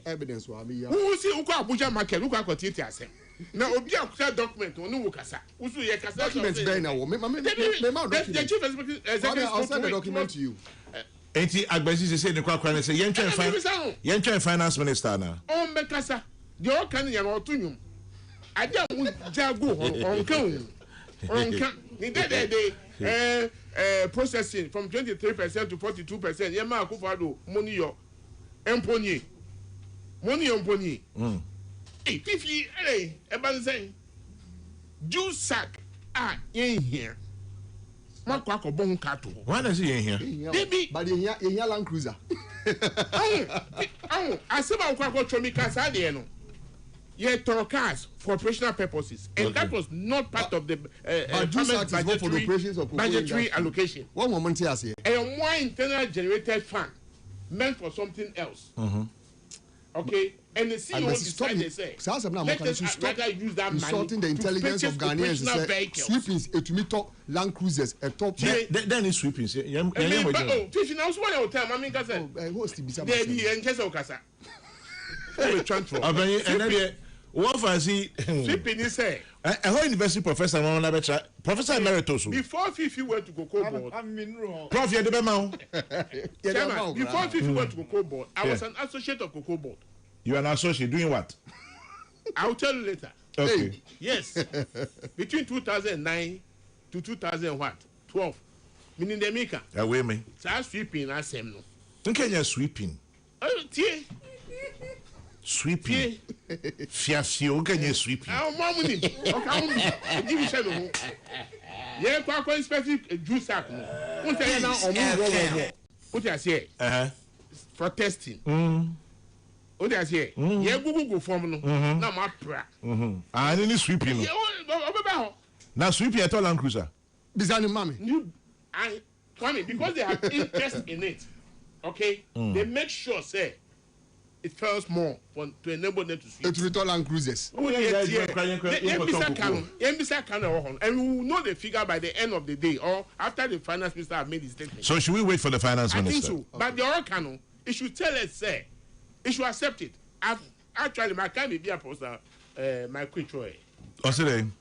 evidence wa me ya who see who Abuja market who akoti ase na obi akuta document onu wo kasa who so ye kasa document be na wo me the chief executive I'll send the document to you. Enti Agbesi say the kwakwa say yen finance minister na on be kasa the all kan ya no otunyum I just jago on count. Ni de processing from 23% to 42%. Yema Akufo-Addo money yo emponye. Money emponye. Hey, Fifi, hey, everybody saying, juice sack in here. Why does he in here? Baby, but in here Land Cruiser. I said about Chomika cars for operational purposes, and that was not part of the budgetary allocation. One moment here, say a more internal generated fund meant for something else. Okay, and the CEO decided to say, let us rather use that money the intelligence of Ghanaians. Sweepings, to me top Land Cruisers, a top. Then it's sweepings. Teaching us one hour time. I mean, I said, there be in case of Casa. Transfer. What was he? Sweeping is say. A whole university professor, Professor Emeritus. Before Fifi went to Cocoa Board, Prof. Before Fifi went to Cocoa Board, I was an associate of Cocoa Board. You are an associate doing what? I'll tell you later. Okay. Hey, yes. Between 2009 to 2012, meaning the Mika. Away me. So I sweeping as same no. Think you're sweeping. Tie. Sweeping. Fiafio, can you sweeping? Our mom with him. Okay, give me shadow. Yeah, Quack inspected juice sack. What I now or move. What I say? For testing. What I say? Yeah, Google form no. Now my pra. I didn't sweeping. Now sweeping at all Land Cruiser. Bizarre mommy. Because they have interest in it. Okay? They make sure say it fails more to enable them to sweep. It will be Land Cruisers. And we will know the figure by the end of the day or after the finance minister have made his statement. So should we wait for the finance minister? I think so. But the other canon, it should tell us, say, it should accept it. Actually, my kind of be a poster, my quick choice. What's the name?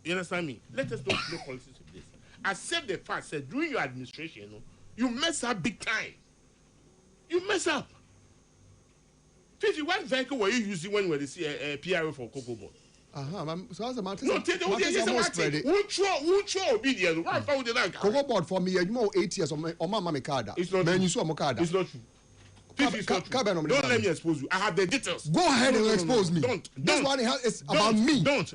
You understand me? Let us not play politics with this. Accept the fact that during your administration, you mess up big time. You mess up. Fifi, what vehicle were you using when you were the PRO for Cocoa Board? So as a matter no, tell them obedient. What found the Cocoa Board for me, you know, 8 years on my mammy card. It's not true. You saw Mokada. It's not true. Fifi, it's not true. Don't let me expose you. I have the details. Go ahead and expose me. Don't. This one is about me. Don't.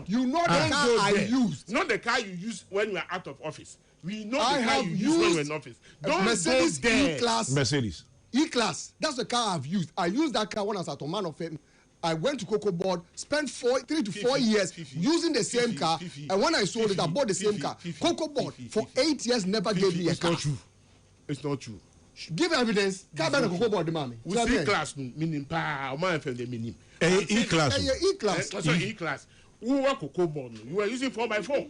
You know the car I used. Not the car you use when you are out of office. We know the car you use when you're in office. Don't Mercedes go there. E-Class. Mercedes. E-Class. That's the car I've used. I used that car when I was at a man of fame. I went to Cocoa Board, spent 3 to 4 years using the same car, and when I sold it, I bought the same car. Cocoa Board for 8 years never gave me a car. It's not true. Give evidence. Car better Cocoa Board, mommy. We see class meaning pa or man FM the meaning. E-Class. E-Class. Sorry, E-Class. Who were Cocoa Board? You were using 4x4.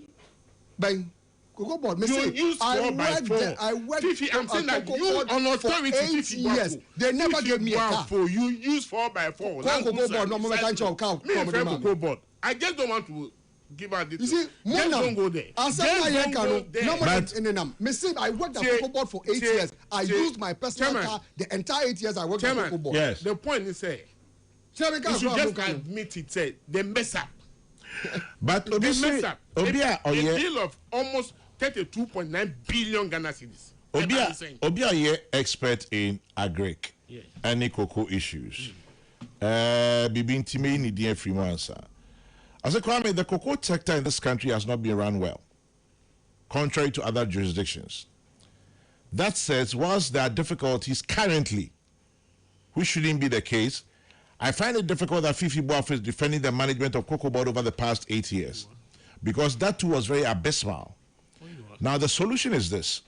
Bang. Cocoa Board. You use 4x4. I worked Fifi, I'm saying that you on authority for 8 years. They never gave me a car. You use 4x4. Cocoa Board. No more can't show cow. Me and friend Cocoa Board. I just don't want to give out this. You see, just don't go there. I worked at Cocoa Board for 8 years. I used my personal car the entire 8 years I worked at Cocoa Board. Yes. The point is, you should just admit it. Say they mess up. But they mess up. A deal of almost 32.9 billion Ghana cedis. Obia expert in agric and cocoa issues. Bibi Ntime ni di free answer. As a Kwame, the cocoa sector in this country has not been run well, contrary to other jurisdictions. That says, whilst there are difficulties currently, which shouldn't be the case, I find it difficult that Fifi Boafo is defending the management of Cocoa Board over the past 8 years, because that too was very abysmal. Now the solution is this: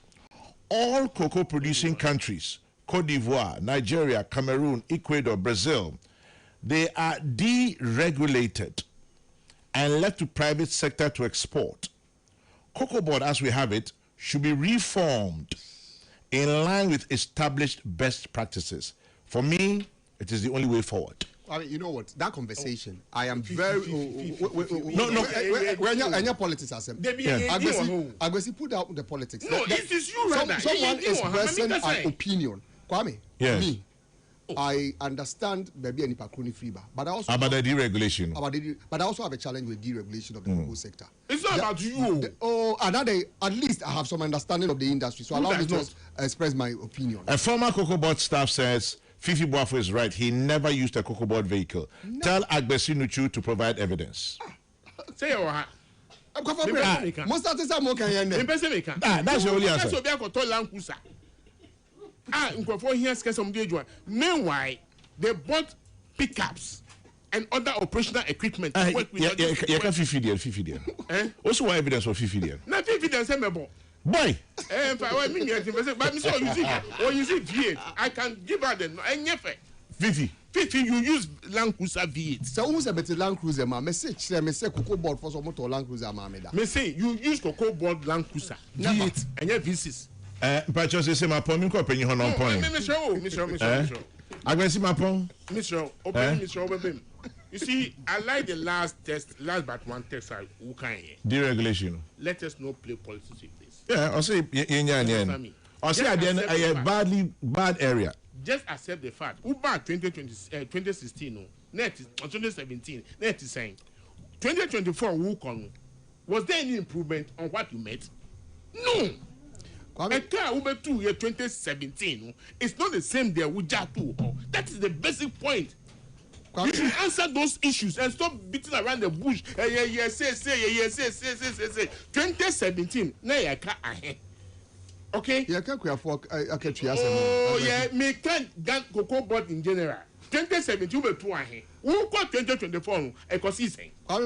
all cocoa producing countries, Cote d'Ivoire, Nigeria, Cameroon, Ecuador, Brazil, they are deregulated and left to private sector to export. Cocoa Board, as we have it, should be reformed in line with established best practices. For me, it is the only way forward. I mean, you know what? That conversation, I am very. No. When your politics are same. Agbesi put out the politics. No, it is you right now. Someone expressing an opinion. Kwame, me, I understand maybe any pakuni fever, but I also about the deregulation. But I also have a challenge with deregulation of the cocoa sector. It's not about you. At least I have some understanding of the industry, so allow me to express my opinion. A former cocoa board staff says Fifi Boafo is right. He never used a cocoa board vehicle. No. Tell Agbesi Nuchu to provide evidence. Say what? That's the only answer. Meanwhile, they bought pickups and other operational equipment. Also, what evidence for Fifi? Not evidence, boy. But you see V8, I can give her the Fifi, you use Land Cruiser V8. So who's a better Land Cruiser, ma? Me say cocoa board for some motor Land Cruiser, ma. Me say you use cocoa board Land Cruiser V8 and your V6. But you say my point, me ko opinion on point. Mister. Agbesi my point. Mister, you see, I like the last but one test I who can hear. Deregulation. Let us not play politics with this. Yeah, I say I say at the end a bad area. Just accept the fact. Uber 2016, 2017, net is saying 2024 was there any improvement on what you met? No. A car Uber 2 year 2017 it's not the same there with Jatu. That is the basic point. You should answer those issues and stop beating around the bush. Say. 2017, now your car ahead. Okay? Yeah, can't we afford me can't get cocoa board in general. 2017 will be 2 ahead. Who got 2024? I can see saying. I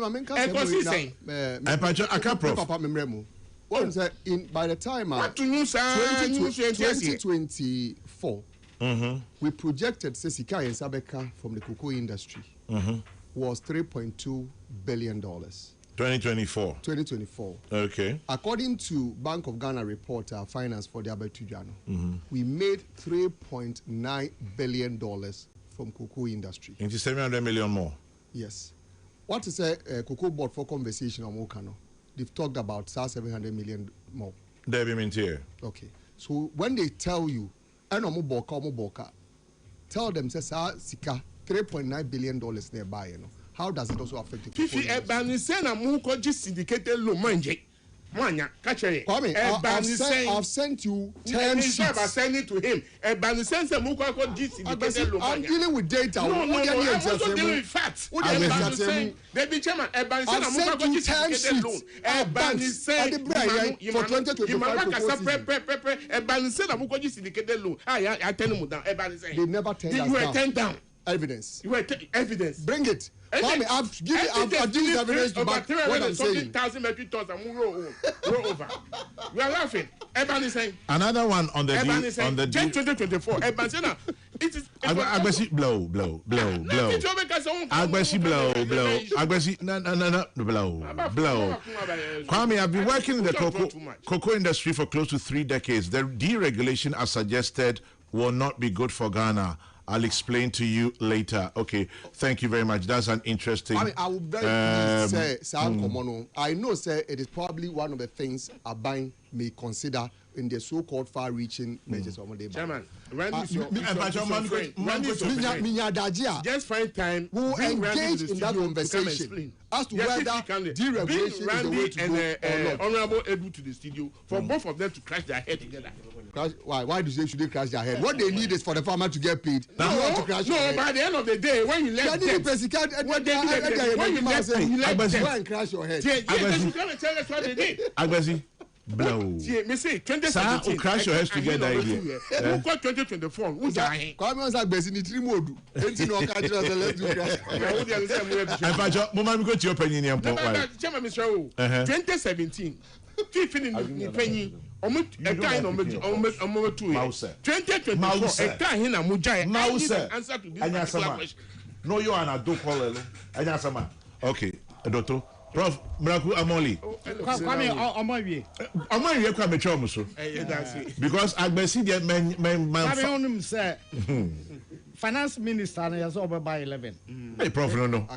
can't prove. By the time 2024, we projected Sesika and Sabeka from the cocoa industry was $3.2 billion. 2024. Okay. According to Bank of Ghana report, finance for the Abetujano, we made $3.9 billion from cocoa industry. Into 700 million more. Yes. What is a cocoa board for conversation on Mokano? They've talked about 700 million more. Debbie Mintier. Okay. So when they tell you, tell them Sika $3.9 billion nearby, you know. How does it also affect the Fifi Ebanisena Muko syndicated loan. I've sent you 10 sheets. I'm sending to him. I'm dealing with data. No, I'm also dealing with facts. I've sent you 10 sheets. For 2025 they never turned down. Evidence. You were evidence. Bring it. I've given evidence to back what I'm saying. 1,000 metric tons and roll over. We are laughing. Everybody saying. Another one on the 2024. Everybody saying it is. Agbesi blow. Agbesi blow. Agbesi no blow. Kwame, I've been working in the cocoa industry for close to 3 decades. The deregulation, as suggested, will not be good for Ghana. I'll explain to you later. Okay, thank you very much. That's an interesting. I will very say, I know, sir, it is probably one of the things Aban may consider in the so-called far-reaching measures of the Chairman, just find time. We'll engage in that conversation as to whether deregulation is the way to go or not. Honorable Edu to the studio for both of them to crash their head together. Why should they crash their head? What they need is for the farmer to get paid. No, by the end of the day, when you let them, go and crash your head. Yes, you come and tell us what they did. Agbesi. Blow. Me say 2017. Crash your heads together. Who got 2024? Who's that? Come on, Agbesi ni 3 mode. Let's do crash. Mama, go to your opinion. Chairman, Mr. 2017. Fifteen penny. 2024. Answer to this question. No, you are not do call. Okay, Doctor. Prof. Mraku Amoli. Amoli kwa mecho muso. Because Agbesi the man finance minister na yaso by 11. Hey Prof no.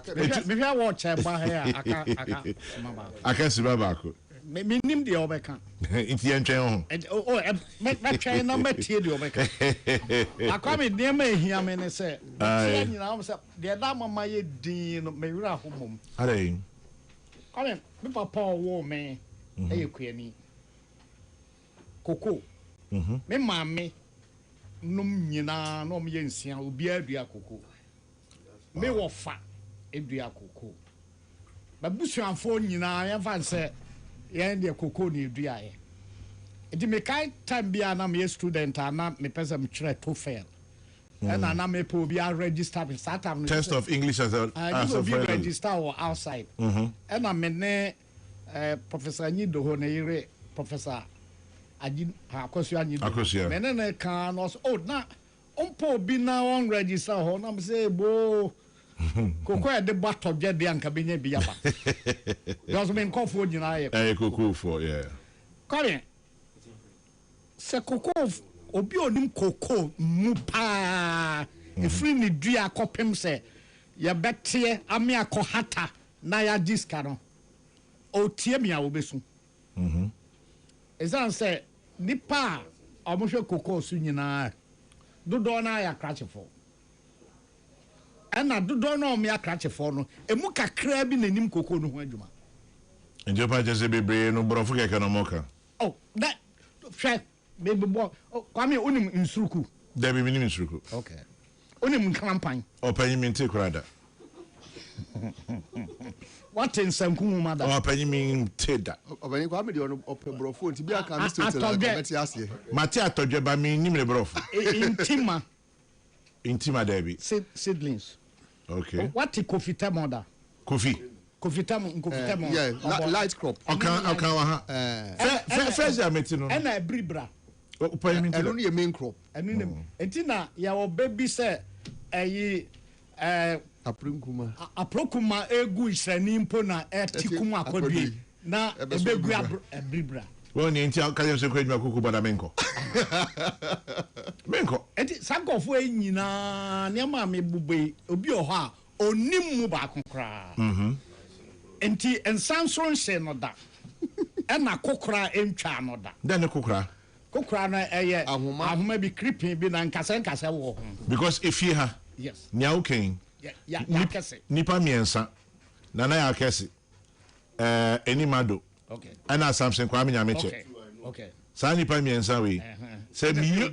Me watch here aka I can see Babako. me nim de obeka Iti entwen ho me twen na matie de obeka akwa me de ma ehia me ne se tie nyina am se de da mama ye din no me wura homom are kame me papa wo me eye kuani Kokrokoo me mame num nyina no me yensia obi adua Kokrokoo me wo fa edua Kokrokoo babusuanfo nyina ya fa se yen de Kokrokoo ni edua ye edi me kai time bia na me student ana me pesa me chere TOEFL and na me po bia register me start am test of English as a register or outside and na me ne Professor Nyido ho na yire Professor Aji akosu Nyido me ne kan no oh na ompo bi na on register ho na me say bo Kokrokoo de bato je de anka benya bi yaba does mean kofo nyina ye Kokrokoo for yeah come se Kokrokoo obi onim Kokrokoo mu pa e free ni dua kopem se ye betie ame akohata na ya diska no o tie mi a obesu ezan se nipa omohwe Kokrokoo su nyina dodo na ya crachefo ana dodo na o me crachefo no emu kakra bi nanim Kokrokoo no ho adwuma nje pa je se bebre no brofo keke no moka oh that hwe baby boy kwame onim insuruku da be minim insuruku okay onim krampan opanyi minti kurada what in sanku mother opanyi minti da opanyi kwame de ono brofo nti bia ka state la committee ase mate atodwe ba minim le brofo intima da bi seedlings okay what kofita mother Kofitamo yeah light crop okay wa ha fresh ameti no na bribra opanyi minti eno ye main crop eno entina ya obabi se eyi aprokuma egu israni mpo na etikum akodwe na ebegu bribra woni enti akaje se kwadwa Kokrokoo bada menko enti sankofo enyina ne ma me bube obi oho a onim mu ba kokra enti ensanso nse no da ena kokra entwa no da then kokra no eye ahoma bi creeping bi na nkasa wo because if you ha yes nya okay ya kese nipa miensa na ya kese enimado okay ana Samson kwa menyameche okay sa nipa miensa we se mi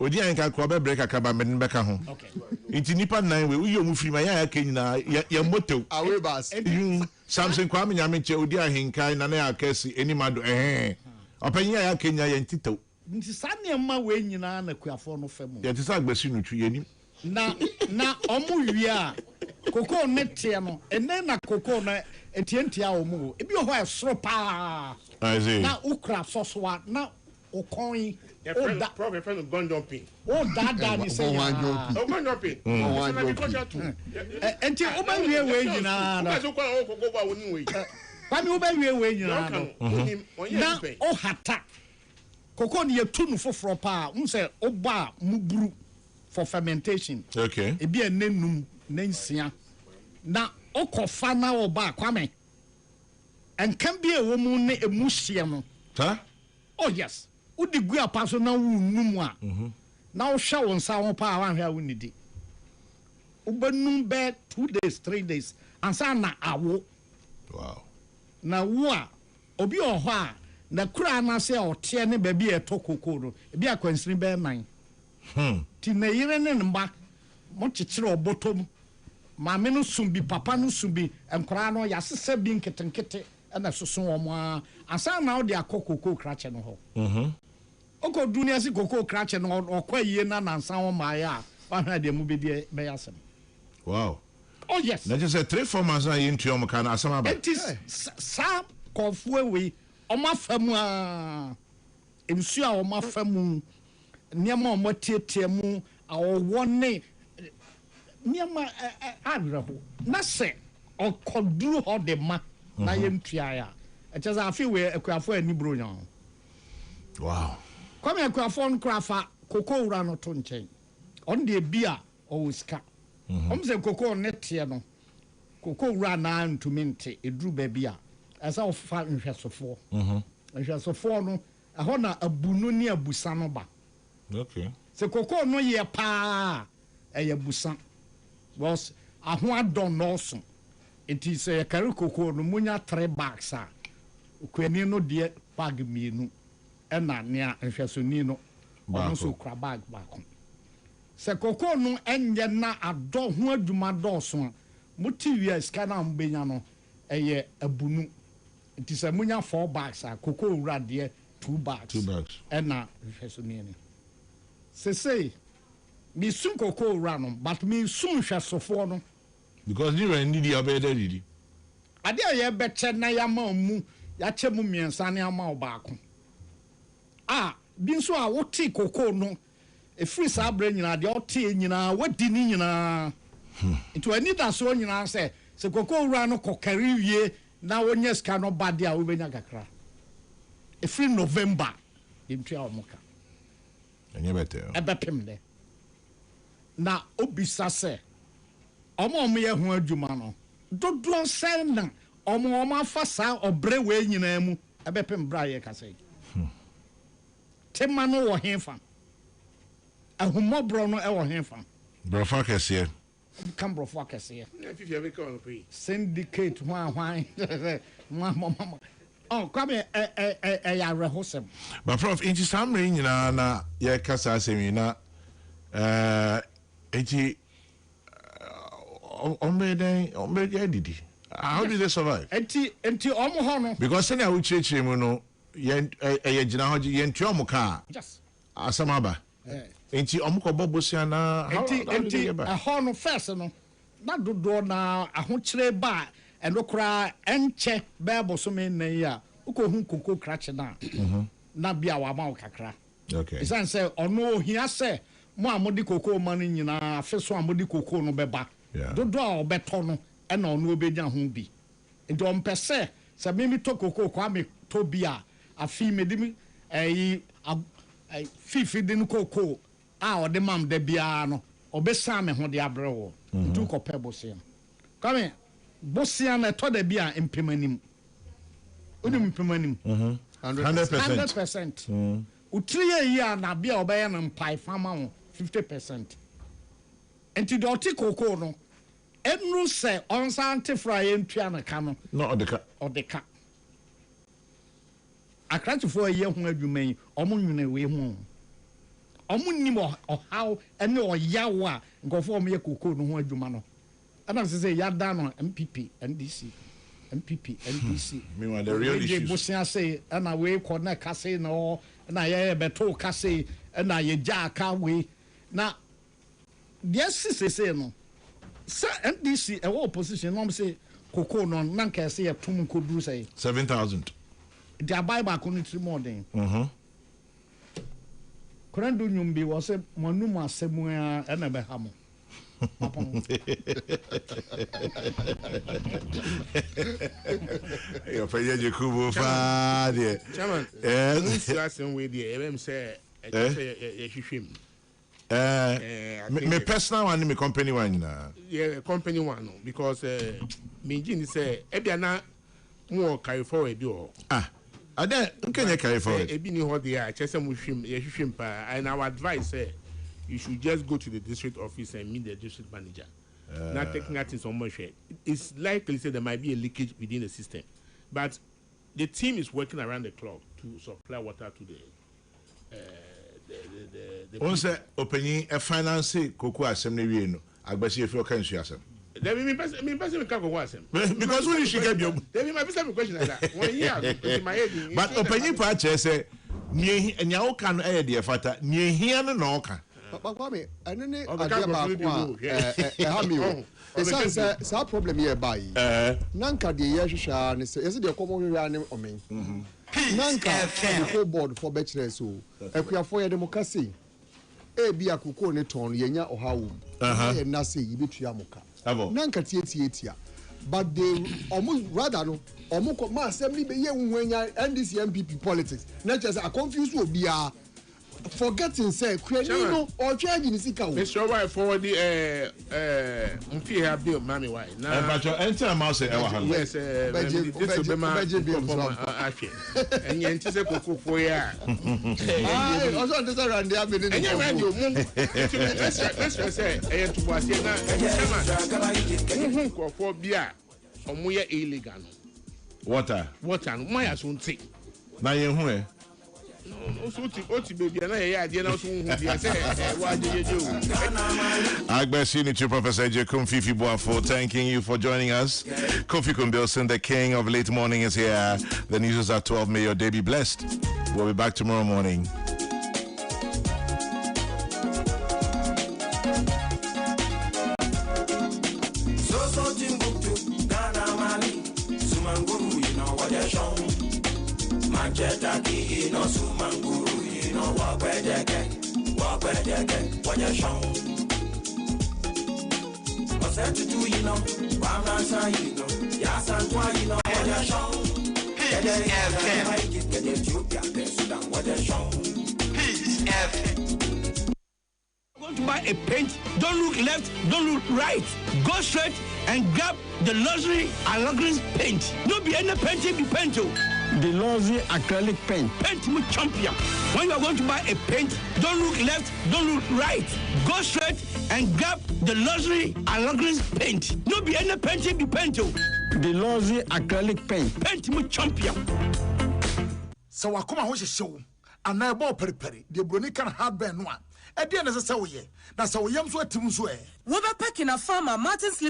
odi anka kwa be break akaba men beka ho okay inti nipa nan we uyo mu frima ya kenyina ya moto away bus Samson kwa menyameche odi ahenkai na ya kese enimado opanya ya kenya ya ntito nti sane ma we nyina na kuafo no famu ya tisa agbasi no twi yanim na omu wi a Kokrokoo netie no ene na Kokrokoo na entientia omu ebi ho esoro pa na ukra sosoa na okon o da problem friend gun jumping o da ni say gun jumping enti o ba wi we nyina na so kwa o Kokrokoo ba woni we kwami o ba wi we nyina na o hata Kokrokoo ni yetunu foforo pa unse o ba muburu for fermentation okay ebi enenum nansia na okofa na oba kwame enkan bi ewo mu ne emuhie no ha oh yes udi gu apaso na wunum a na wo hwa won sa ho pa wa hwa wonidi ubenum be 2 days 3 days ansa na awo wow na wo a obi oho a na kura na se ote ne ba bi eto Kokrokoo no ebi akwansiri be 9 ti na yire ne mba mo chichire obotom maame no sumbi papa no sumbi enkora no ya sese bi nketenkete na soso wo a asa na o de Kokrokoo krache no ho oko dunia si Kokrokoo krache no okwa yie na nansa wo maaya wa hwa de mu be die be yasem wow oh yes na just say 3-4 months na yintu o mka na asama ba it is sa kofu ewe o mafamu a ensu a o mafamu niama o matietie mu awo ne niama adreho na se okoduru ho de ma na yentua ya echeza afi we akuafo ani bro nya wow kwame akuafo nkrafa Kokrokoo ura no to nchen on de bia o wiska omze Kokrokoo netie no Kokrokoo ura na ntumente eduru ba bia asa ofa nhwesofo nhwesofo no ɛhɔ na abunu ne abusa no ba okay se cocoa no ye pa ɛyɛ busa was aho adon no so enti se carry cocoa no munya 3 bags a kwani no de bag mienu ɛna nea nhwesoni no ɔno so kra bag baako se cocoa no enye na adɔ ho adwuma dɔso a muti wi sika na mbenya no ɛyɛ abunu enti se munya 4 bags a cocoa wura de 2 bags ɛna nhwesoni ni say me sum cocoa wura no but me sum hwesofo no because you need the abeda didi ade aye beche na ya ma mu ya che mu miensa ne ama obaako bi nso a wote cocoa no e free sa abra nyina de wote nyina wadi ni nyina into ani da so nyina se cocoa wura no kokari wie na wonya ska no bade a wobenya kakra e free November yemtua omoka enye better ebepem de na obisa se omo ye ho adwuma no dodo sen na omo afa sa obre we nyina mu ebepem bra ye kase tema no wo hefa ahumobro no e wo hefa brofa kese kan brofa kese fifia be call pay syndicate hwan mama kwame ya rehosem but prof inchi samre nyina na ye kasa asemi na enti ombe didi how did they survive enti omo ho no because sene a uchichi mu no ye gina ho ye ntua mo ka yes asamaba enti omo ko bobosia na enti ho no first no na dodo na ahokyere ba enokra enche bible so me nan ya ukohu koko krache na bia wa ma kakra okay isan say ono ohia say mo amodi koko ma no nyina afeso amodi koko no beba dodo a obeto no e na ono obenya ho bi enti on pese se me to koko kwa me to bia afi me dimi fifi din koko a ode mam da bia no obesa me ho de abrewo ndu ko pebosia come bosia na to da bia empemanim onim empemanim 100% utriye yi na bia obeye na mpai fama ho 50% enti do ti koko no enru se onsante fry entua na ka no no odeka akrachifo ye ho adwuma yi omo nwene we ho omo nim how ene oyawo a nkofo omo ye koko no ho adwuma no ana se ya da no MPP NDC meanwhile the real issue bosia say ana we connect kase no na ye beto kase na ye ja ka we na yes say no sa NDC e opposition no say koko no na ka say tum koduru say 7,000 the bible community more than Kurando nyumbi was a monuma semua and a hamo. Your Fayette Kubo Father. Chairman, yes, with the MM say, me personal one, me company one. Yeah, company one, because me say, Ebiana more carry forward. I don't carry forward. Ebi ni ho dia chese mu hwim pa and our advice you should just go to the district office and meet the district manager. Not taking that in some share. It's likely say there might be a leakage within the system. But the team is working around the clock to supply water to the once opening a finance cocoa assembly we no agbasi efi o kan su asem. There be me person can go asem. Because when you should get your there be my person question like that. 1 year in my head. But opening part say nie nya o kan e de fata nie hia no na o kan. Papa me anene ade ba ko ha mi o. Esa sa problem here buy. Nanka de ye hwehwa ne se yesi de komo hwehwa ne omen. Nanka the board for bachelor so. Ekuafo ye democracy. E bi akoko ne ton ye nya ohawo. Ye na se yibetua moka. Nanka tie but they almost rather no almost ma assembly be ye nwanya NDC MPP politics na just a confuse obia forgetting say kwani no or charge ni sika wo. Mr. Why for the mfi have bill mami why. Na but your enter mouse e wa han. Yes, this be ma ahwe. Enye nti se Kokrokoo ya. Ah, also this around there be ni. Enye radio mu. Let's say e to boase na chama. Ko bia omo ye illegal. Water no my so nti. Na ye hu e. Oti baby na ye ade na so hu bia say wa jejeje o. Agbesini to Professor J. Kumfifi Boafo, thanking you for joining us. Kofi Kumbilson, the king of late morning, is here. The news is at 12. May your day be blessed. We'll be back tomorrow morning. Jetaki no sumanguru walk where they get what you show. What's that to do, Ramasa, yes, and why what you show. Get what you show. Want to buy a paint? Don't look left, don't look right. Go straight and grab the luxury and paint. No be any painting be paint. The luxury acrylic paint. Paint with champion. When you are going to buy a paint, don't look left, don't look right. Go straight and grab the luxury and paint. No be any painting be paint. The luxury acrylic paint. Paint with champion. So I come and show. And I bought peri. The brony can have been one. At the end of the say, that's how we am so at Timsway. We're packing a farmer, Martin's